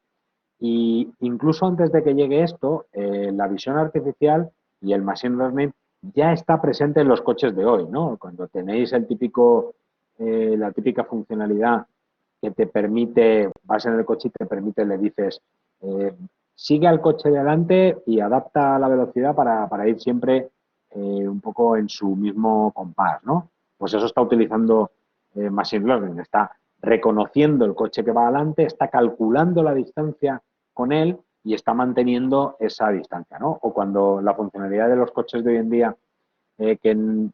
[SPEAKER 1] Y incluso antes de que llegue esto, la visión artificial y el machine learning ya está presente en los coches de hoy, ¿no? Cuando tenéis la típica funcionalidad que te permite, vas en el coche y te permite, le dices, sigue al coche de adelante y adapta la velocidad para ir siempre un poco en su mismo compás, ¿no? Pues eso está utilizando Machine Learning, está reconociendo el coche que va adelante, está calculando la distancia con él y está manteniendo esa distancia, ¿no? O cuando la funcionalidad de los coches de hoy en día,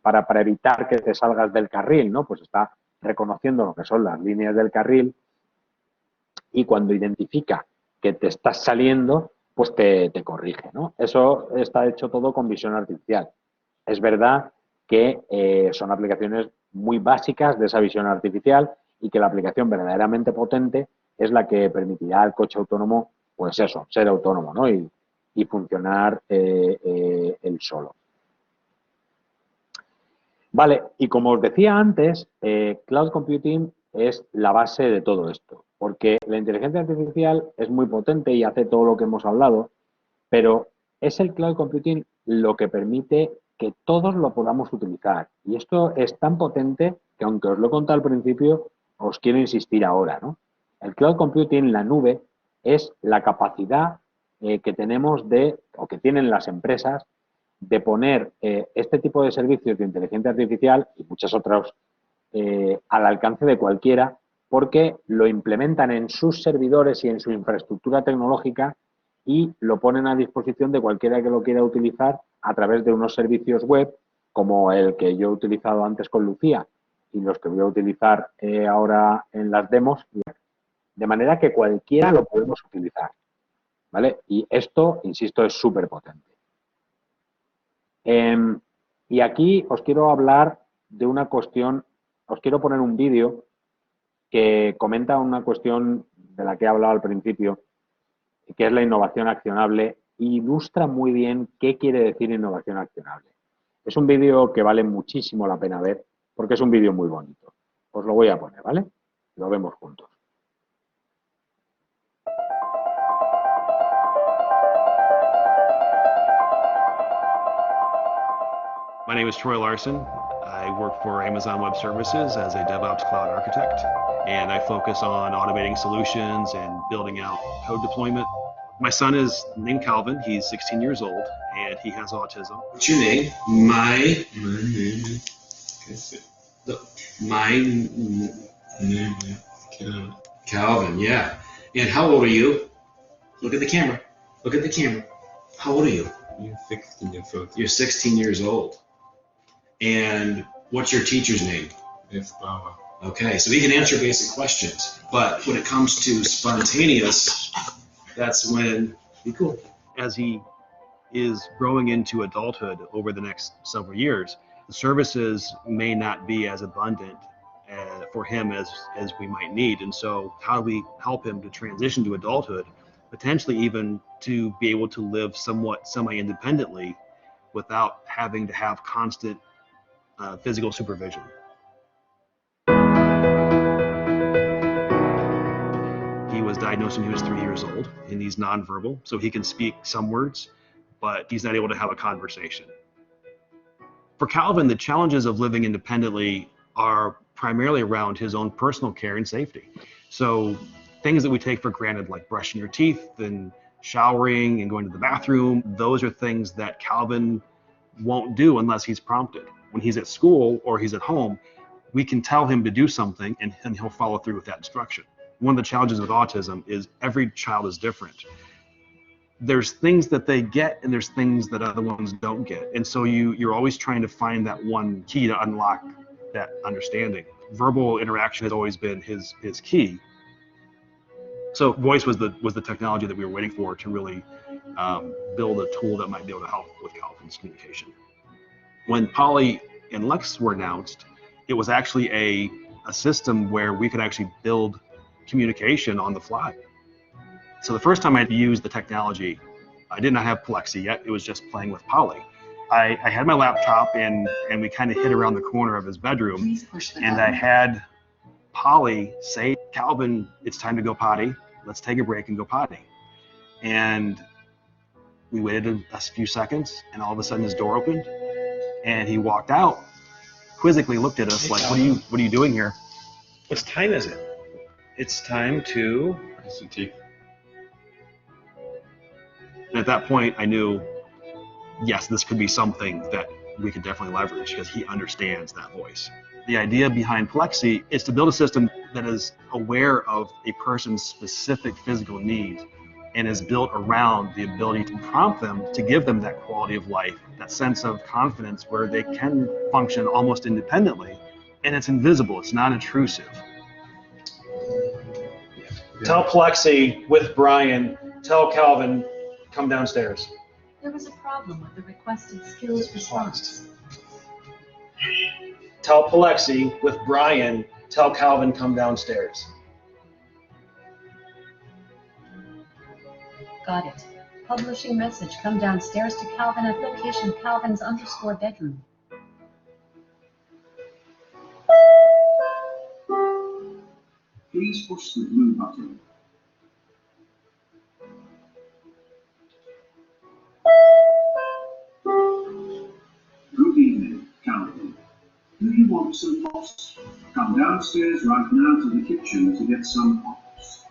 [SPEAKER 1] para evitar que te salgas del carril, ¿no? Pues está reconociendo lo que son las líneas del carril y cuando identifica que te estás saliendo, pues te corrige, ¿no? Eso está hecho todo con visión artificial. Es verdad que son aplicaciones muy básicas de esa visión artificial y que la aplicación verdaderamente potente es la que permitirá al coche autónomo, pues eso, ser autónomo, ¿no? Y funcionar él solo. Vale, y como os decía antes, Cloud Computing es la base de todo esto, porque la inteligencia artificial es muy potente y hace todo lo que hemos hablado, pero es el Cloud Computing lo que permite que todos lo podamos utilizar. Y esto es tan potente que, aunque os lo he contado al principio, os quiero insistir ahora, ¿no? El Cloud Computing, la nube, es la capacidad que tenemos o que tienen las empresas de poner este tipo de servicios de inteligencia artificial y muchos otros al alcance de cualquiera, porque lo implementan en sus servidores y en su infraestructura tecnológica y lo ponen a disposición de cualquiera que lo quiera utilizar a través de unos servicios web como el que yo he utilizado antes con Lucía y los que voy a utilizar ahora en las demos, de manera que cualquiera lo podemos utilizar, ¿vale? Y esto, insisto, es súper potente. Y aquí os quiero hablar de una cuestión, os quiero poner un vídeo que comenta una cuestión de la que he hablado al principio, que es la innovación accionable, e ilustra muy bien qué quiere decir innovación accionable. Es un vídeo que vale muchísimo la pena ver, porque es un vídeo muy bonito. Os lo voy a poner, ¿vale? Lo vemos juntos.
[SPEAKER 4] My name is Troy Larson. I work for Amazon Web Services as a DevOps Cloud Architect, and I focus on automating solutions and building out code deployment. My son is named Calvin. He's 16 years old, and he has autism. What's your name? My name is Calvin, yeah. And how old are you? Look at the camera. Look at the camera. How old are you?
[SPEAKER 5] You're 16 years old.
[SPEAKER 4] You're 16 years old. And what's your teacher's name?
[SPEAKER 5] Yes, Baba.
[SPEAKER 4] Okay, so he can answer basic questions, but when it comes to spontaneous, that's when be cool. As he is growing into adulthood over the next several years, the services may not be as abundant for him as we might need. And so how do we help him to transition to adulthood, potentially even to be able to live somewhat semi-independently without having to have constant physical supervision? He was diagnosed when he was 3 years old, and he's nonverbal, so he can speak some words, but he's not able to have a conversation. For Calvin, the challenges of living independently are primarily around his own personal care and safety. So things that we take for granted, like brushing your teeth and showering and going to the bathroom, those are things that Calvin won't do unless he's prompted. When he's at school or he's at home, we can tell him to do something and he'll follow through with that instruction. One of the challenges with autism is every child is different. There's things that they get and there's things that other ones don't get. And so you're always trying to find that one key to unlock that understanding. Verbal interaction has always been his key. So voice was the technology that we were waiting for to really build a tool that might be able to help with Calvin's communication. When Polly and Lex were announced, it was actually a system where we could actually build communication on the fly. So the first time I used the technology, I did not have Plexi yet. It was just playing with Polly. I had my laptop and we kind of hid around the corner of his bedroom, and I had Polly say, "Calvin, it's time to go potty. Let's take a break and go potty." And we waited a few seconds, and all of a sudden his door opened, and he walked out, quizzically looked at us like, what are you doing here? What time is it? It's time to... And at that point, I knew, yes, this could be something that we could definitely leverage because he understands that voice. The idea behind Plexi is to build a system that is aware of a person's specific physical needs and is built around the ability to prompt them to give them that quality of life, that sense of confidence where they can function almost independently, and it's invisible, it's not intrusive. Tell Plexi with Brian, tell Calvin, come downstairs.
[SPEAKER 6] There was a problem with the requested skills response.
[SPEAKER 4] Tell Palexi with Brian, tell Calvin come downstairs.
[SPEAKER 6] Got it. Publishing message, come downstairs to Calvin at location Calvin's_bedroom.
[SPEAKER 7] Please push the blue button. Good evening, Calvin. Do you want some pops? Come downstairs right now to the kitchen to get some pops.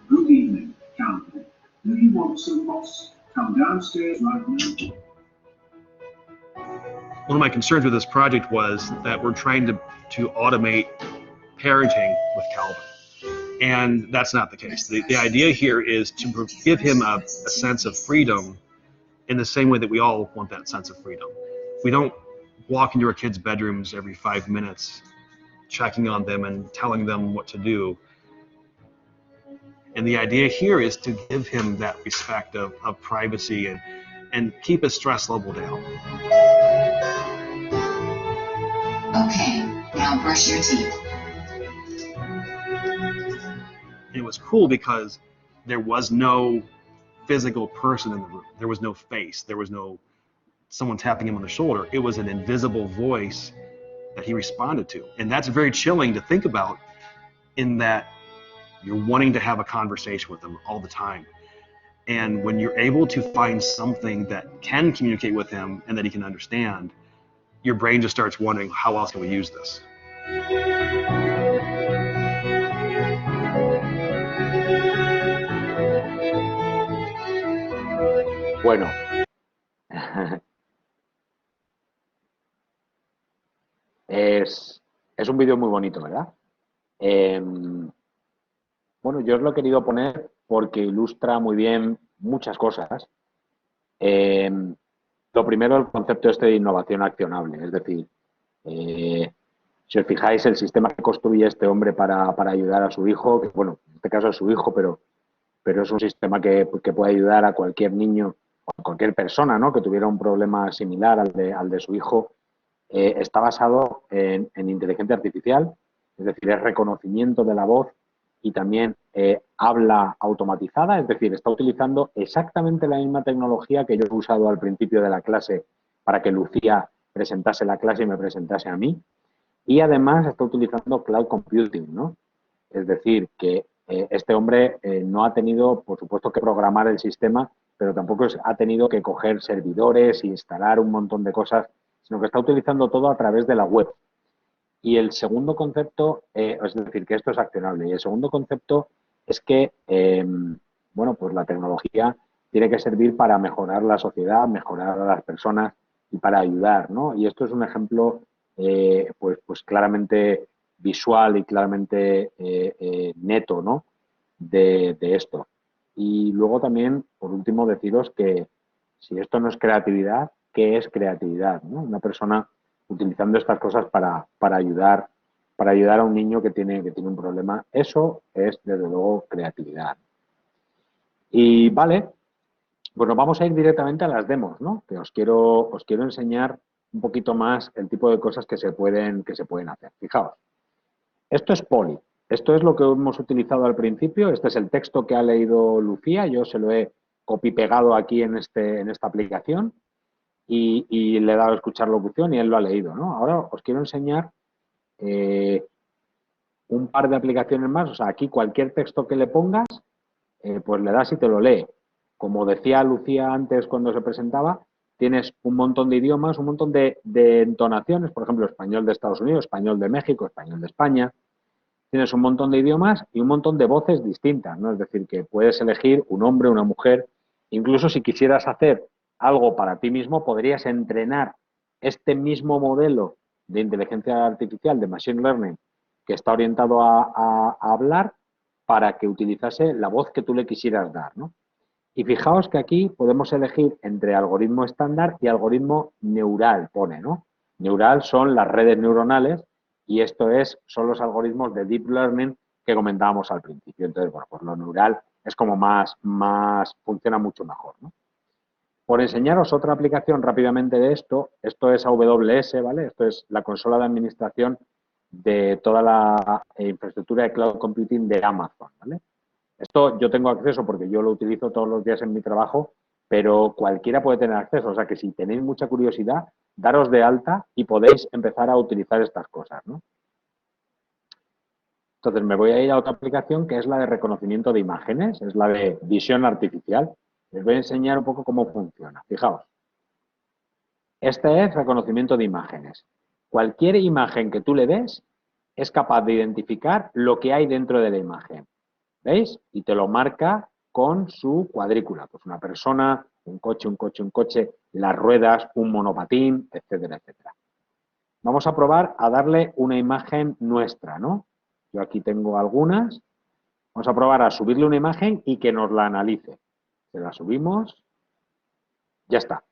[SPEAKER 7] Good evening, Calvin. Do you want some pops? Come downstairs right now.
[SPEAKER 4] One of my concerns with this project was that we're trying to automate parenting with Calvin. And that's not the case. The idea here is to give him a sense of freedom in the same way that we all want that sense of freedom. We don't walk into our kids' bedrooms every 5 minutes, checking on them and telling them what to do. And the idea here is to give him that respect of privacy and keep his stress level down.
[SPEAKER 8] Okay, now brush your teeth.
[SPEAKER 4] It was cool because there was no physical person in the room. There was no face. There was no someone tapping him on the shoulder. It was an invisible voice that he responded to. And that's very chilling to think about, in that you're wanting to have a conversation with him all the time. And when you're able to find something that can communicate with him and that he can understand, your brain just starts wondering, how else can we use this?
[SPEAKER 1] Bueno, es un vídeo muy bonito, ¿verdad? Bueno, yo os lo he querido poner porque ilustra muy bien muchas cosas. Lo primero, el concepto este de innovación accionable, es decir, si os fijáis, el sistema que construye este hombre para ayudar a su hijo, que bueno, en este caso es su hijo, pero es un sistema que puede ayudar a cualquier niño o a cualquier persona, ¿no?, que tuviera un problema similar al de su hijo, está basado en inteligencia artificial, es decir, es reconocimiento de la voz y también habla automatizada, es decir, está utilizando exactamente la misma tecnología que yo he usado al principio de la clase para que Lucía presentase la clase y me presentase a mí. Y además está utilizando cloud computing, ¿no? Es decir, que este hombre no ha tenido, por supuesto, que programar el sistema, pero tampoco ha tenido que coger servidores, instalar un montón de cosas, sino que está utilizando todo a través de la web. Y el segundo concepto, es decir, que esto es accionable. Y el segundo concepto es que, bueno, pues la tecnología tiene que servir para mejorar la sociedad, mejorar a las personas y para ayudar, ¿no? Y esto es un ejemplo, pues claramente visual y claramente neto, ¿no?, de esto. Y luego también, por último, deciros que si esto no es creatividad, ¿qué es creatividad, ¿no? Una persona utilizando estas cosas para ayudar a un niño que tiene un problema, eso es, desde luego, creatividad. Y vale, pues nos vamos a ir directamente a las demos, ¿no?, que os quiero enseñar un poquito más el tipo de cosas que se pueden hacer. Fijaos, esto es Poly. Esto es lo que hemos utilizado al principio. Este es el texto que ha leído Lucía. Yo se lo he copy-pegado aquí en esta aplicación y le he dado a escuchar locución y él lo ha leído, ¿no? Ahora os quiero enseñar un par de aplicaciones más. O sea, aquí cualquier texto que le pongas, pues le das y te lo lee. Como decía Lucía antes cuando se presentaba, tienes un montón de idiomas, un montón de entonaciones, por ejemplo, español de Estados Unidos, español de México, español de España. Tienes un montón de idiomas y un montón de voces distintas, ¿no? Es decir, que puedes elegir un hombre, una mujer. Incluso si quisieras hacer algo para ti mismo, podrías entrenar este mismo modelo de inteligencia artificial, de Machine Learning, que está orientado a hablar, para que utilizase la voz que tú le quisieras dar, ¿no? Y fijaos que aquí podemos elegir entre algoritmo estándar y algoritmo neural, pone, ¿no? Neural son las redes neuronales y esto son los algoritmos de Deep Learning que comentábamos al principio. Entonces, bueno, pues lo neural es como funciona mucho mejor, ¿no? Por enseñaros otra aplicación rápidamente de esto es AWS, ¿vale? Esto es la consola de administración de toda la infraestructura de cloud computing de Amazon, ¿vale? Esto yo tengo acceso porque yo lo utilizo todos los días en mi trabajo, pero cualquiera puede tener acceso. O sea que si tenéis mucha curiosidad, daros de alta y podéis empezar a utilizar estas cosas, ¿no? Entonces me voy a ir a otra aplicación que es la de reconocimiento de imágenes, es la de visión artificial. Les voy a enseñar un poco cómo funciona. Fijaos. Este es reconocimiento de imágenes. Cualquier imagen que tú le des es capaz de identificar lo que hay dentro de la imagen. ¿Veis? Y te lo marca con su cuadrícula. Pues una persona, un coche, las ruedas, un monopatín, etcétera, etcétera. Vamos a probar a darle una imagen nuestra, ¿no? Yo aquí tengo algunas. Vamos a probar a subirle una imagen y que nos la analice. Se la subimos. Ya está.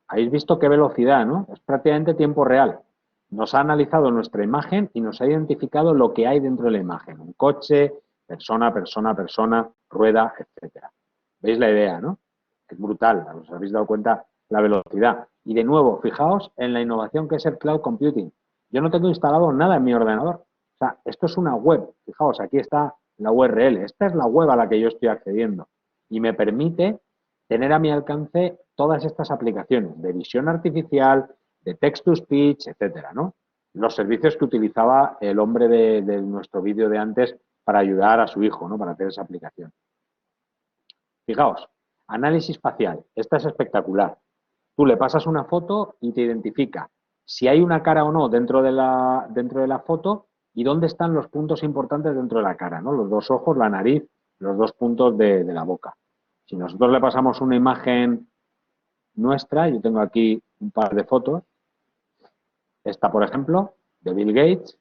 [SPEAKER 1] Habéis visto qué velocidad, ¿no? Es prácticamente tiempo real. Nos ha analizado nuestra imagen y nos ha identificado lo que hay dentro de la imagen. Un coche, persona, rueda, etcétera. ¿Veis la idea, no? Es brutal. ¿Os habéis dado cuenta la velocidad? Y de nuevo, fijaos en la innovación que es el cloud computing. Yo no tengo instalado nada en mi ordenador. O sea, esto es una web. Fijaos, aquí está la URL. Esta es la web a la que yo estoy accediendo. Y me permite tener a mi alcance todas estas aplicaciones de visión artificial, de text-to-speech, etcétera, ¿no? Los servicios que utilizaba el hombre de nuestro vídeo de antes para ayudar a su hijo, ¿no? Para hacer esa aplicación. Fijaos, análisis facial. Esta es espectacular. Tú le pasas una foto y te identifica si hay una cara o no dentro de la foto y dónde están los puntos importantes dentro de la cara, ¿no? Los dos ojos, la nariz, los dos puntos de la boca. Si nosotros le pasamos una imagen nuestra, yo tengo aquí un par de fotos, esta, por ejemplo, de Bill Gates,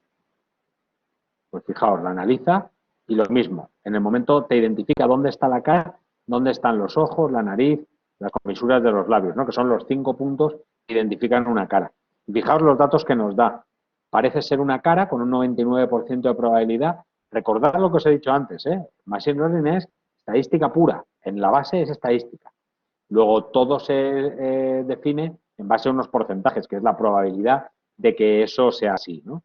[SPEAKER 1] pues fijaos, la analiza y lo mismo, en el momento te identifica dónde está la cara, dónde están los ojos, la nariz, las comisuras de los labios, ¿no? Que son los 5 puntos que identifican una cara. Y fijaos los datos que nos da. Parece ser una cara con un 99% de probabilidad. Recordad lo que os he dicho antes, ¿eh? Machine Learning es estadística pura. En la base es estadística. Luego todo se define en base a unos porcentajes, que es la probabilidad de que eso sea así, ¿no?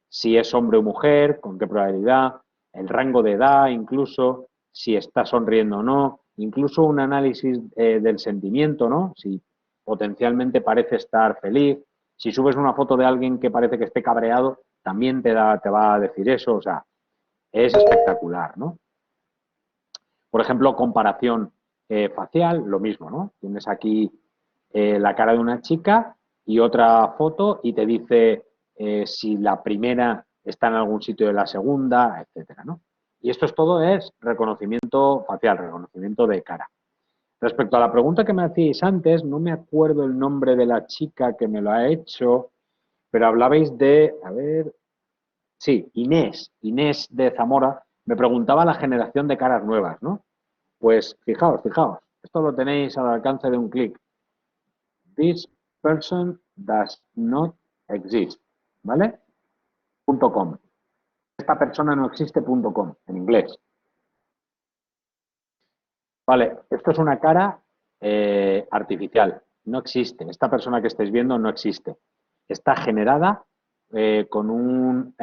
[SPEAKER 1] Si es hombre o mujer, con qué probabilidad, el rango de edad incluso, si está sonriendo o no, incluso un análisis del sentimiento, ¿no? Si potencialmente parece estar feliz. Si subes una foto de alguien que parece que esté cabreado, también te va a decir eso, o sea, es espectacular, ¿no? Por ejemplo, comparación facial, lo mismo, ¿no? Tienes aquí la cara de una chica y otra foto y te dice si la primera está en algún sitio de la segunda, etcétera, ¿no? Y esto es reconocimiento facial, reconocimiento de cara. Respecto a la pregunta que me hacíais antes, no me acuerdo el nombre de la chica que me lo ha hecho, pero hablabais de, a ver, sí, Inés de Zamora, me preguntaba la generación de caras nuevas, ¿no? Pues fijaos, esto lo tenéis al alcance de un clic. This person does not exist, ¿vale? .com. Esta persona no existe .com, en inglés. Vale, esto es una cara artificial, no existe. Esta persona que estáis viendo no existe. Está generada con un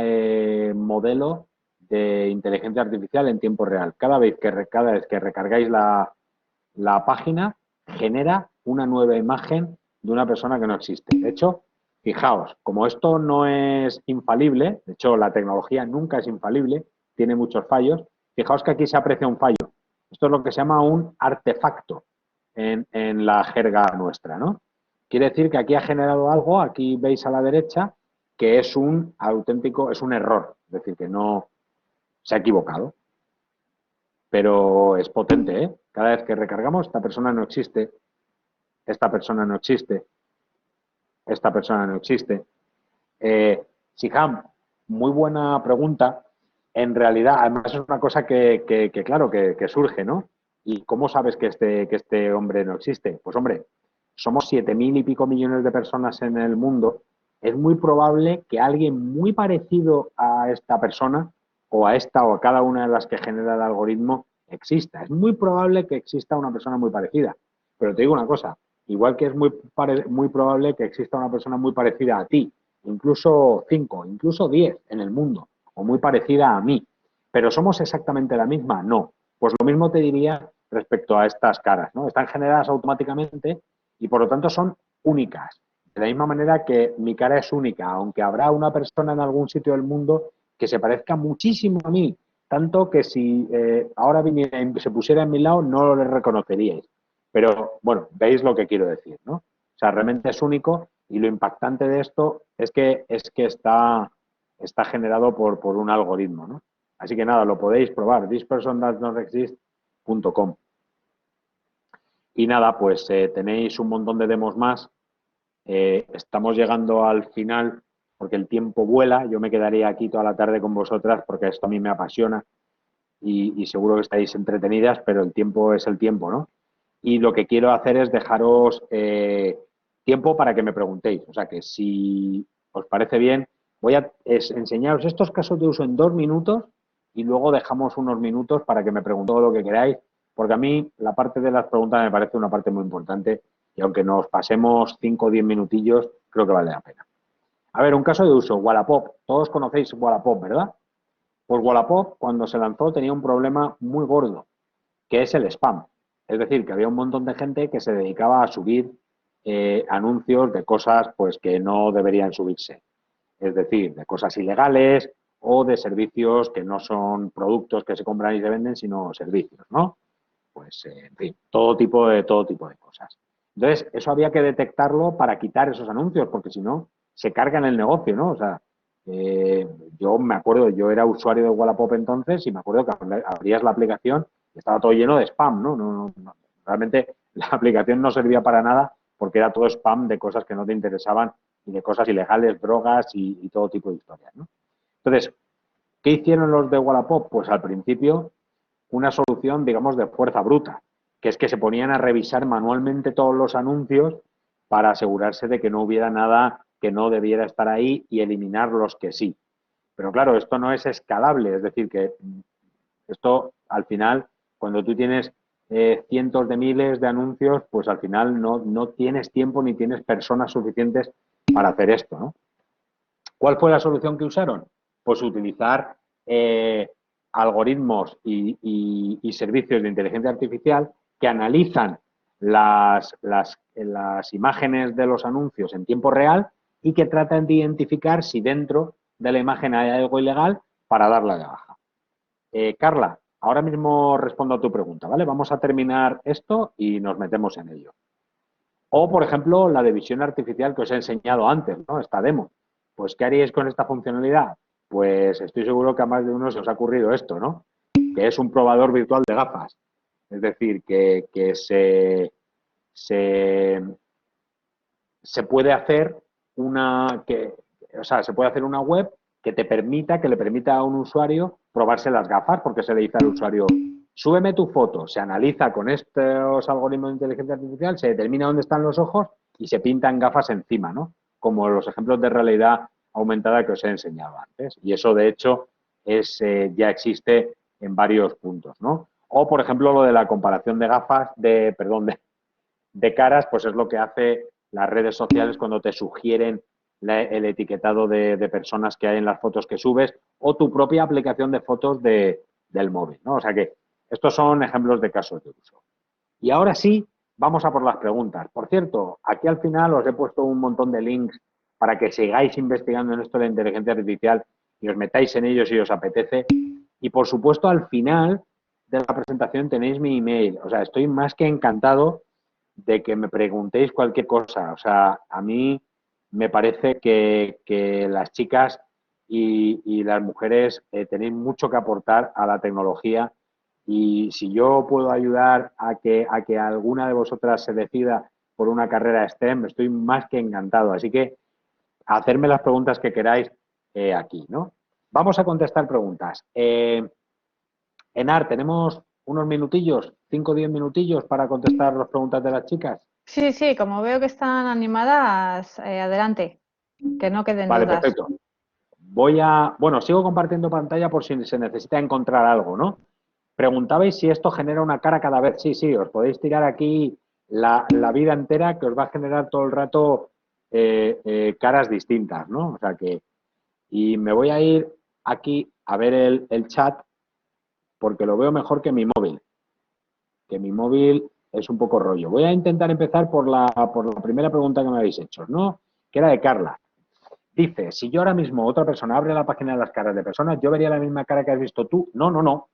[SPEAKER 1] modelo de inteligencia artificial en tiempo real. Cada vez que recargáis la página, genera una nueva imagen de una persona que no existe. De hecho, fijaos, como esto no es infalible, de hecho la tecnología nunca es infalible, tiene muchos fallos, fijaos que aquí se aprecia un fallo. Esto es lo que se llama un artefacto en la jerga nuestra, ¿no? Quiere decir que aquí ha generado algo, aquí veis a la derecha, que es un error, es decir, que no se ha equivocado. Pero es potente, ¿eh? Cada vez que recargamos, esta persona no existe, esta persona no existe, esta persona no existe. Siham, muy buena pregunta. En realidad, además es una cosa que surge, ¿no? ¿Y cómo sabes que este hombre no existe? Pues hombre, somos 7.000 y pico millones de personas en el mundo. Es muy probable que alguien muy parecido a esta persona o a esta o a cada una de las que genera el algoritmo exista. Es muy probable que exista una persona muy parecida. Pero te digo una cosa, igual que es muy probable que exista una persona muy parecida a ti, incluso 5, incluso 10 en el mundo, o muy parecida a mí, pero ¿somos exactamente la misma? No. Pues lo mismo te diría respecto a estas caras, ¿no? Están generadas automáticamente y por lo tanto son únicas. De la misma manera que mi cara es única, aunque habrá una persona en algún sitio del mundo que se parezca muchísimo a mí, tanto que si ahora viniera y se pusiera en mi lado no lo reconoceríais. Pero, bueno, veis lo que quiero decir, ¿no? O sea, realmente es único y lo impactante de esto es que está generado por un algoritmo, ¿no? Así que nada, lo podéis probar, thispersondoesnotexist.com. Y nada, pues tenéis un montón de demos más. Estamos llegando al final porque el tiempo vuela. Yo me quedaría aquí toda la tarde con vosotras porque esto a mí me apasiona y seguro que estáis entretenidas, pero el tiempo es el tiempo, ¿no? Y lo que quiero hacer es dejaros tiempo para que me preguntéis. O sea que si os parece bien, voy a enseñaros estos casos de uso en 2 minutos y luego dejamos unos minutos para que me preguntéis todo lo que queráis, porque a mí la parte de las preguntas me parece una parte muy importante y aunque nos pasemos 5 o 10 minutillos, creo que vale la pena. A ver, un caso de uso, Wallapop. Todos conocéis Wallapop, ¿verdad? Pues Wallapop, cuando se lanzó, tenía un problema muy gordo, que es el spam. Es decir, que había un montón de gente que se dedicaba a subir anuncios de cosas pues que no deberían subirse. Es decir, de cosas ilegales o de servicios que no son productos que se compran y se venden, sino servicios, ¿no? Pues, en fin, todo tipo de cosas. Entonces, eso había que detectarlo para quitar esos anuncios, porque si no, se cargan el negocio, ¿no? O sea, yo me acuerdo, yo era usuario de Wallapop entonces y me acuerdo que abrías la aplicación y estaba todo lleno de spam, ¿no? Realmente la aplicación no servía para nada porque era todo spam de cosas que no te interesaban y de cosas ilegales, drogas y todo tipo de historias, ¿no? Entonces, ¿qué hicieron los de Wallapop? Pues al principio una solución, digamos, de fuerza bruta, que es que se ponían a revisar manualmente todos los anuncios para asegurarse de que no hubiera nada que no debiera estar ahí y eliminar los que sí. Pero claro, esto no es escalable, es decir, que esto al final, cuando tú tienes cientos de miles de anuncios, pues al final no tienes tiempo ni tienes personas suficientes para hacer esto, ¿no? ¿Cuál fue la solución que usaron? Pues utilizar algoritmos y servicios de inteligencia artificial que analizan las imágenes de los anuncios en tiempo real y que tratan de identificar si dentro de la imagen hay algo ilegal para darla de baja. Carla, ahora mismo respondo a tu pregunta, ¿vale? Vamos a terminar esto y nos metemos en ello. O, por ejemplo, la de visión artificial que os he enseñado antes, ¿no? Esta demo. Pues, ¿qué haríais con esta funcionalidad? Pues estoy seguro que a más de uno se os ha ocurrido esto, ¿no? Que es un probador virtual de gafas. Es decir, que se puede hacer se puede hacer una web que le permita a un usuario probarse las gafas, porque se le dice al usuario, súbeme tu foto, se analiza con estos algoritmos de inteligencia artificial, se determina dónde están los ojos y se pintan gafas encima, ¿no? Como los ejemplos de realidad aumentada que os he enseñado antes. Y eso, de hecho, ya existe en varios puntos, ¿no? O, por ejemplo, lo de la comparación de gafas, de caras, pues es lo que hace las redes sociales cuando te sugieren el etiquetado de personas que hay en las fotos que subes o tu propia aplicación de fotos del móvil, ¿no? O sea que estos son ejemplos de casos de uso. Y ahora sí, vamos a por las preguntas. Por cierto, aquí al final os he puesto un montón de links para que sigáis investigando en esto de la inteligencia artificial y os metáis en ellos si os apetece. Y, por supuesto, al final de la presentación tenéis mi email. O sea, estoy más que encantado de que me preguntéis cualquier cosa. O sea, a mí me parece que las chicas y las mujeres tenéis mucho que aportar a la tecnología y si yo puedo ayudar a que alguna de vosotras se decida por una carrera STEM, estoy más que encantado. Así que hacerme las preguntas que queráis aquí, ¿no? Vamos a contestar preguntas. Enar, ¿tenemos unos minutillos, 5 o 10 minutillos para contestar las preguntas de las chicas?
[SPEAKER 2] Sí, sí, como veo que están animadas, adelante, que no queden
[SPEAKER 1] Vale,
[SPEAKER 2] dudas.
[SPEAKER 1] perfecto. Sigo compartiendo pantalla por si se necesita encontrar algo, ¿no? Preguntabais si esto genera una cara cada vez. Sí, os podéis tirar aquí la vida entera que os va a generar todo el rato caras distintas, ¿no? O sea que, y me voy a ir aquí a ver el chat porque lo veo mejor que mi móvil. Que mi móvil es un poco rollo. Voy a intentar empezar por la primera pregunta que me habéis hecho, ¿no? Que era de Carla. Dice, si yo ahora mismo otra persona abre la página de las caras de personas, ¿yo vería la misma cara que has visto tú? No, no, no.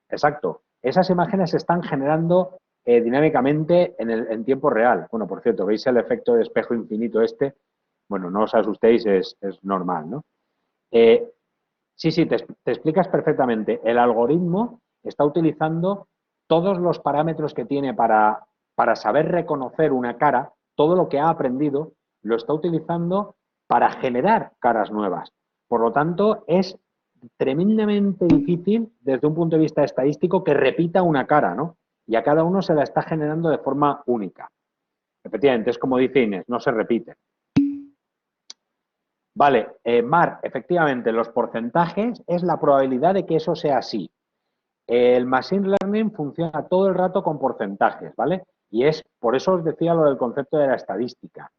[SPEAKER 1] Exacto. Esas imágenes se están generando dinámicamente en tiempo real. Bueno, por cierto, ¿veis el efecto de espejo infinito este? Bueno, no os asustéis, es normal, ¿no? Sí, te explicas perfectamente. El algoritmo está utilizando todos los parámetros que tiene para saber reconocer una cara, todo lo que ha aprendido, lo está utilizando para generar caras nuevas. Por lo tanto, es tremendamente difícil desde un punto de vista estadístico que repita una cara, ¿no? Y a cada uno se la está generando de forma única. Efectivamente, es como dice Inés, no se repite. Vale, Mar, efectivamente, los porcentajes es la probabilidad de que eso sea así. El Machine Learning funciona todo el rato con porcentajes, ¿vale? Y es, por eso os decía lo del concepto de la estadística.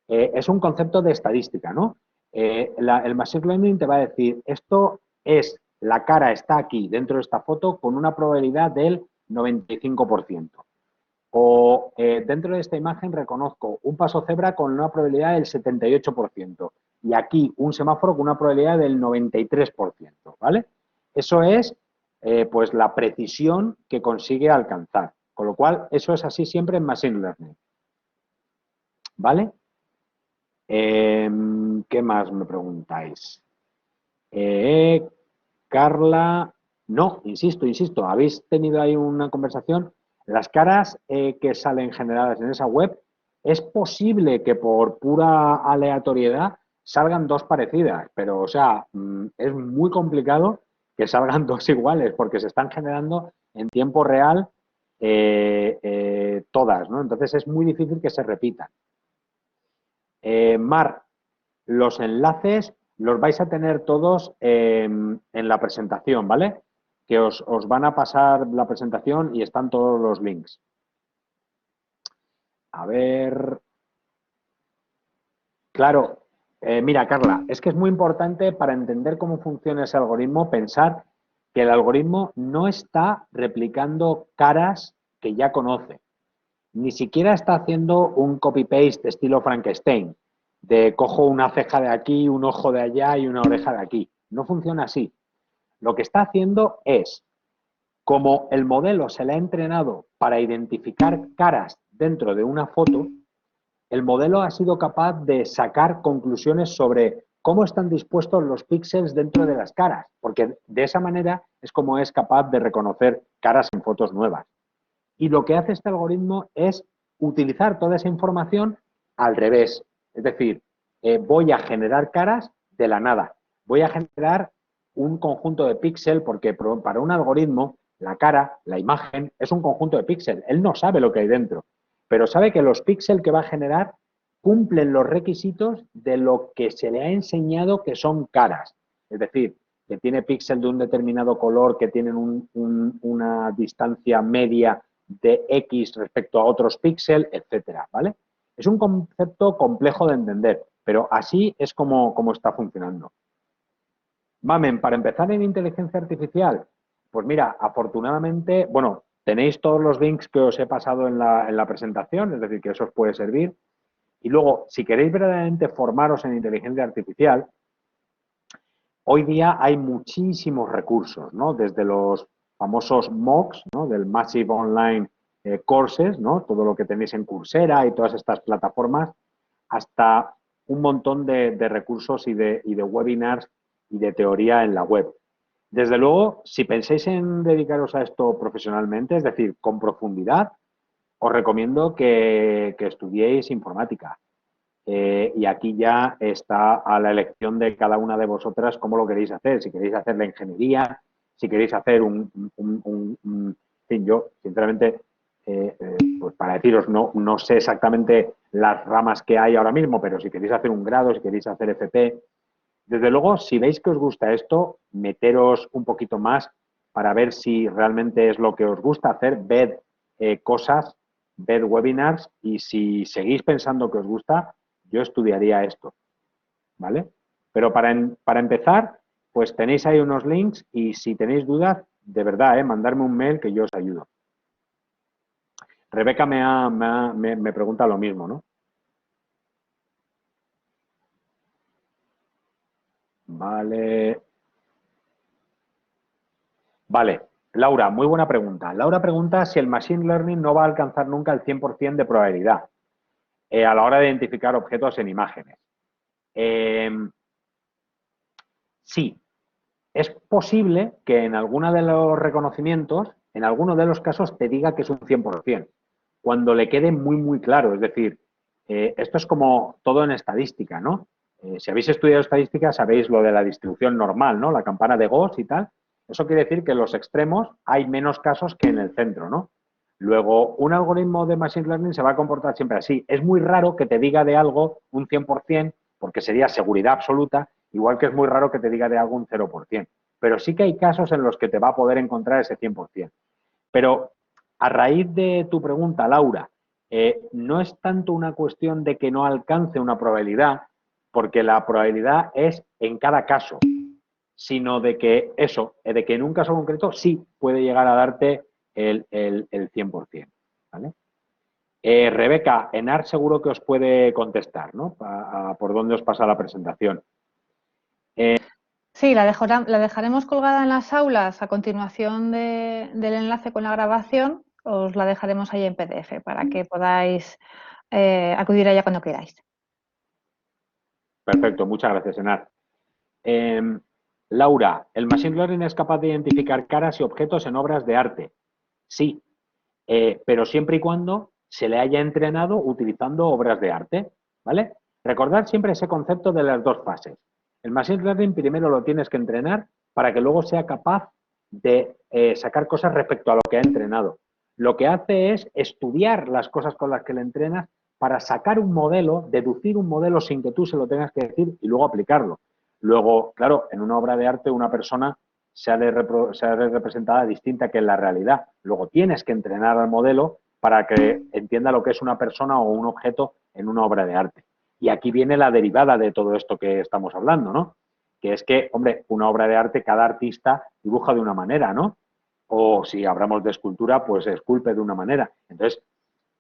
[SPEAKER 1] Es un concepto de estadística, ¿no? El Machine Learning te va a decir, esto es, la cara está aquí, dentro de esta foto, con una probabilidad del 95%. O dentro de esta imagen reconozco un paso cebra con una probabilidad del 78%. Y aquí un semáforo con una probabilidad del 93%, ¿vale? Eso es, pues, la precisión que consigue alcanzar. Con lo cual, eso es así siempre en Machine Learning. ¿Vale? ¿Qué más me preguntáis? Carla, no, insisto, habéis tenido ahí una conversación. Las caras que salen generadas en esa web, es posible que por pura aleatoriedad salgan dos parecidas, pero, o sea, es muy complicado que salgan dos iguales porque se están generando en tiempo real todas, ¿no? Entonces es muy difícil que se repitan. Mar, los enlaces los vais a tener todos en la presentación, ¿vale? Que os van a pasar la presentación y están todos los links. A ver. Claro, mira, Carla, es que es muy importante para entender cómo funciona ese algoritmo pensar que el algoritmo no está replicando caras que ya conoce. Ni siquiera está haciendo un copy-paste estilo Frankenstein, de cojo una ceja de aquí, un ojo de allá y una oreja de aquí. No funciona así. Lo que está haciendo es, como el modelo se le ha entrenado para identificar caras dentro de una foto, el modelo ha sido capaz de sacar conclusiones sobre cómo están dispuestos los píxeles dentro de las caras, porque de esa manera es como es capaz de reconocer caras en fotos nuevas. Y lo que hace este algoritmo es utilizar toda esa información al revés. Es decir, voy a generar caras de la nada. Voy a generar un conjunto de píxeles porque para un algoritmo la cara, la imagen, es un conjunto de píxeles. Él no sabe lo que hay dentro, pero sabe que los píxeles que va a generar cumplen los requisitos de lo que se le ha enseñado que son caras. Es decir, que tiene píxeles de un determinado color, que tienen una distancia media de X respecto a otros píxeles, etcétera, ¿vale? Es un concepto complejo de entender, pero así es como está funcionando. Mamen, para empezar en inteligencia artificial, pues mira, afortunadamente, bueno, tenéis todos los links que os he pasado en la presentación, es decir, que eso os puede servir. Y luego, si queréis verdaderamente formaros en inteligencia artificial, hoy día hay muchísimos recursos, ¿no? Desde los famosos MOOCs, ¿no? Del Massive Online Courses, ¿no? Todo lo que tenéis en Coursera y todas estas plataformas, hasta un montón de recursos y de webinars y de teoría en la web. Desde luego, si pensáis en dedicaros a esto profesionalmente, es decir, con profundidad, os recomiendo que estudiéis informática. Y aquí ya está a la elección de cada una de vosotras cómo lo queréis hacer. Si queréis hacer la ingeniería, si queréis hacer en fin, yo, sinceramente, pues para deciros, no sé exactamente las ramas que hay ahora mismo, pero si queréis hacer un grado, si queréis hacer FP, desde luego, si veis que os gusta esto, meteros un poquito más para ver si realmente es lo que os gusta hacer, ved cosas ved webinars y si seguís pensando que os gusta, yo estudiaría esto, ¿vale? Pero para empezar, pues tenéis ahí unos links y si tenéis dudas, de verdad, mandarme un mail que yo os ayudo. Rebeca me pregunta lo mismo, ¿no? Vale. Vale. Laura, muy buena pregunta. Laura pregunta si el Machine Learning no va a alcanzar nunca el 100% de probabilidad a la hora de identificar objetos en imágenes. Sí, es posible que en alguno de los reconocimientos, en alguno de los casos, te diga que es un 100%, cuando le quede muy, muy claro. Es decir, esto es como todo en estadística, ¿no? Si habéis estudiado estadística, sabéis lo de la distribución normal, ¿no? La campana de Gauss y tal. Eso quiere decir que en los extremos hay menos casos que en el centro, ¿no? Luego, un algoritmo de Machine Learning se va a comportar siempre así. Es muy raro que te diga de algo un 100%, porque sería seguridad absoluta, igual que es muy raro que te diga de algo un 0%. Pero sí que hay casos en los que te va a poder encontrar ese 100%. Pero a raíz de tu pregunta, Laura, no es tanto una cuestión de que no alcance una probabilidad, porque la probabilidad es en cada caso, sino de que eso, de que en un caso concreto sí puede llegar a darte el 100%. ¿Vale? Rebeca, Enar seguro que os puede contestar, ¿no? Por dónde os pasa la presentación.
[SPEAKER 2] Sí, la dejaremos colgada en las aulas a continuación del enlace con la grabación. Os la dejaremos ahí en PDF para que podáis acudir a ella cuando queráis.
[SPEAKER 1] Perfecto, muchas gracias, Enar. Laura, ¿el Machine Learning es capaz de identificar caras y objetos en obras de arte? Sí, pero siempre y cuando se le haya entrenado utilizando obras de arte, ¿vale? Recordad siempre ese concepto de las dos fases. El Machine Learning primero lo tienes que entrenar para que luego sea capaz de sacar cosas respecto a lo que ha entrenado. Lo que hace es estudiar las cosas con las que le entrenas para sacar un modelo, deducir un modelo sin que tú se lo tengas que decir y luego aplicarlo. Luego, claro, en una obra de arte una persona se ha de representada distinta que en la realidad. Luego tienes que entrenar al modelo para que entienda lo que es una persona o un objeto en una obra de arte. Y aquí viene la derivada de todo esto que estamos hablando, ¿no? Que es que, hombre, una obra de arte, cada artista dibuja de una manera, ¿no? O si hablamos de escultura, pues esculpe de una manera. Entonces,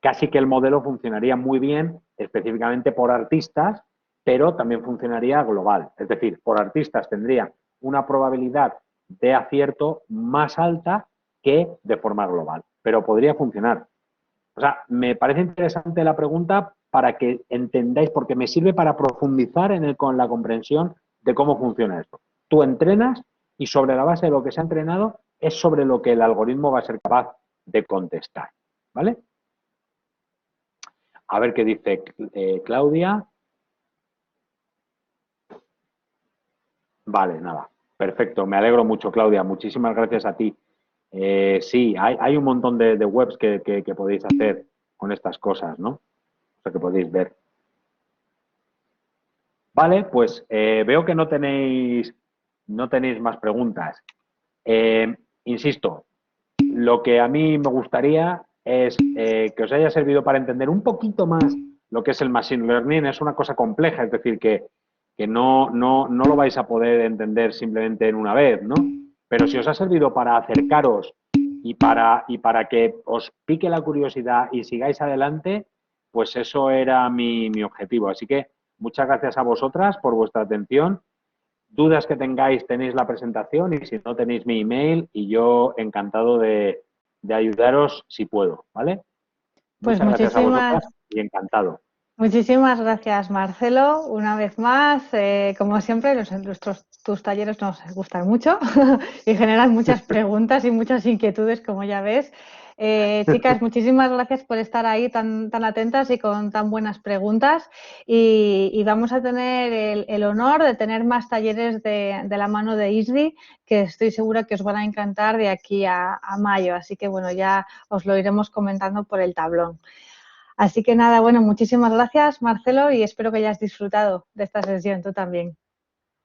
[SPEAKER 1] casi que el modelo funcionaría muy bien específicamente por artistas, pero también funcionaría global. Es decir, por artistas tendría una probabilidad de acierto más alta que de forma global, pero podría funcionar. O sea, me parece interesante la pregunta para que entendáis, porque me sirve para profundizar con la comprensión de cómo funciona esto. Tú entrenas y sobre la base de lo que se ha entrenado es sobre lo que el algoritmo va a ser capaz de contestar, ¿vale? A ver qué dice Claudia. Vale, nada. Perfecto. Me alegro mucho, Claudia. Muchísimas gracias a ti. Sí, hay un montón de webs que podéis hacer con estas cosas, ¿no? O sea, que podéis ver. Vale, pues veo que no tenéis más preguntas. Insisto, lo que a mí me gustaría es que os haya servido para entender un poquito más lo que es el Machine Learning. Es una cosa compleja, es decir, que no lo vais a poder entender simplemente en una vez, ¿no? Pero si os ha servido para acercaros y para que os pique la curiosidad y sigáis adelante, pues eso era mi objetivo. Así que muchas gracias a vosotras por vuestra atención. Dudas que tengáis, tenéis la presentación y si no tenéis mi email y yo encantado de ayudaros si puedo, ¿vale?
[SPEAKER 2] Pues
[SPEAKER 1] muchas gracias a vosotras y encantado.
[SPEAKER 2] Muchísimas gracias, Marcelo, una vez más. Como siempre, tus talleres nos gustan mucho y generan muchas preguntas y muchas inquietudes, como ya ves. Chicas, muchísimas gracias por estar ahí tan atentas y con tan buenas preguntas. Y vamos a tener el honor de tener más talleres de la mano de ISRI, que estoy segura que os van a encantar de aquí a mayo. Así que, bueno, ya os lo iremos comentando por el tablón. Así que nada, bueno, muchísimas gracias, Marcelo, y espero que hayas disfrutado de esta sesión, tú también.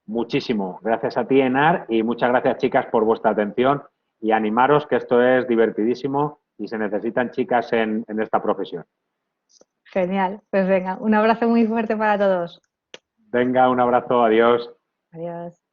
[SPEAKER 1] Muchísimo. Gracias a ti, Enar, y muchas gracias, chicas, por vuestra atención y animaros que esto es divertidísimo y se necesitan chicas en esta profesión.
[SPEAKER 2] Genial. Pues venga, un abrazo muy fuerte para todos.
[SPEAKER 1] Venga, un abrazo, adiós.
[SPEAKER 2] Adiós.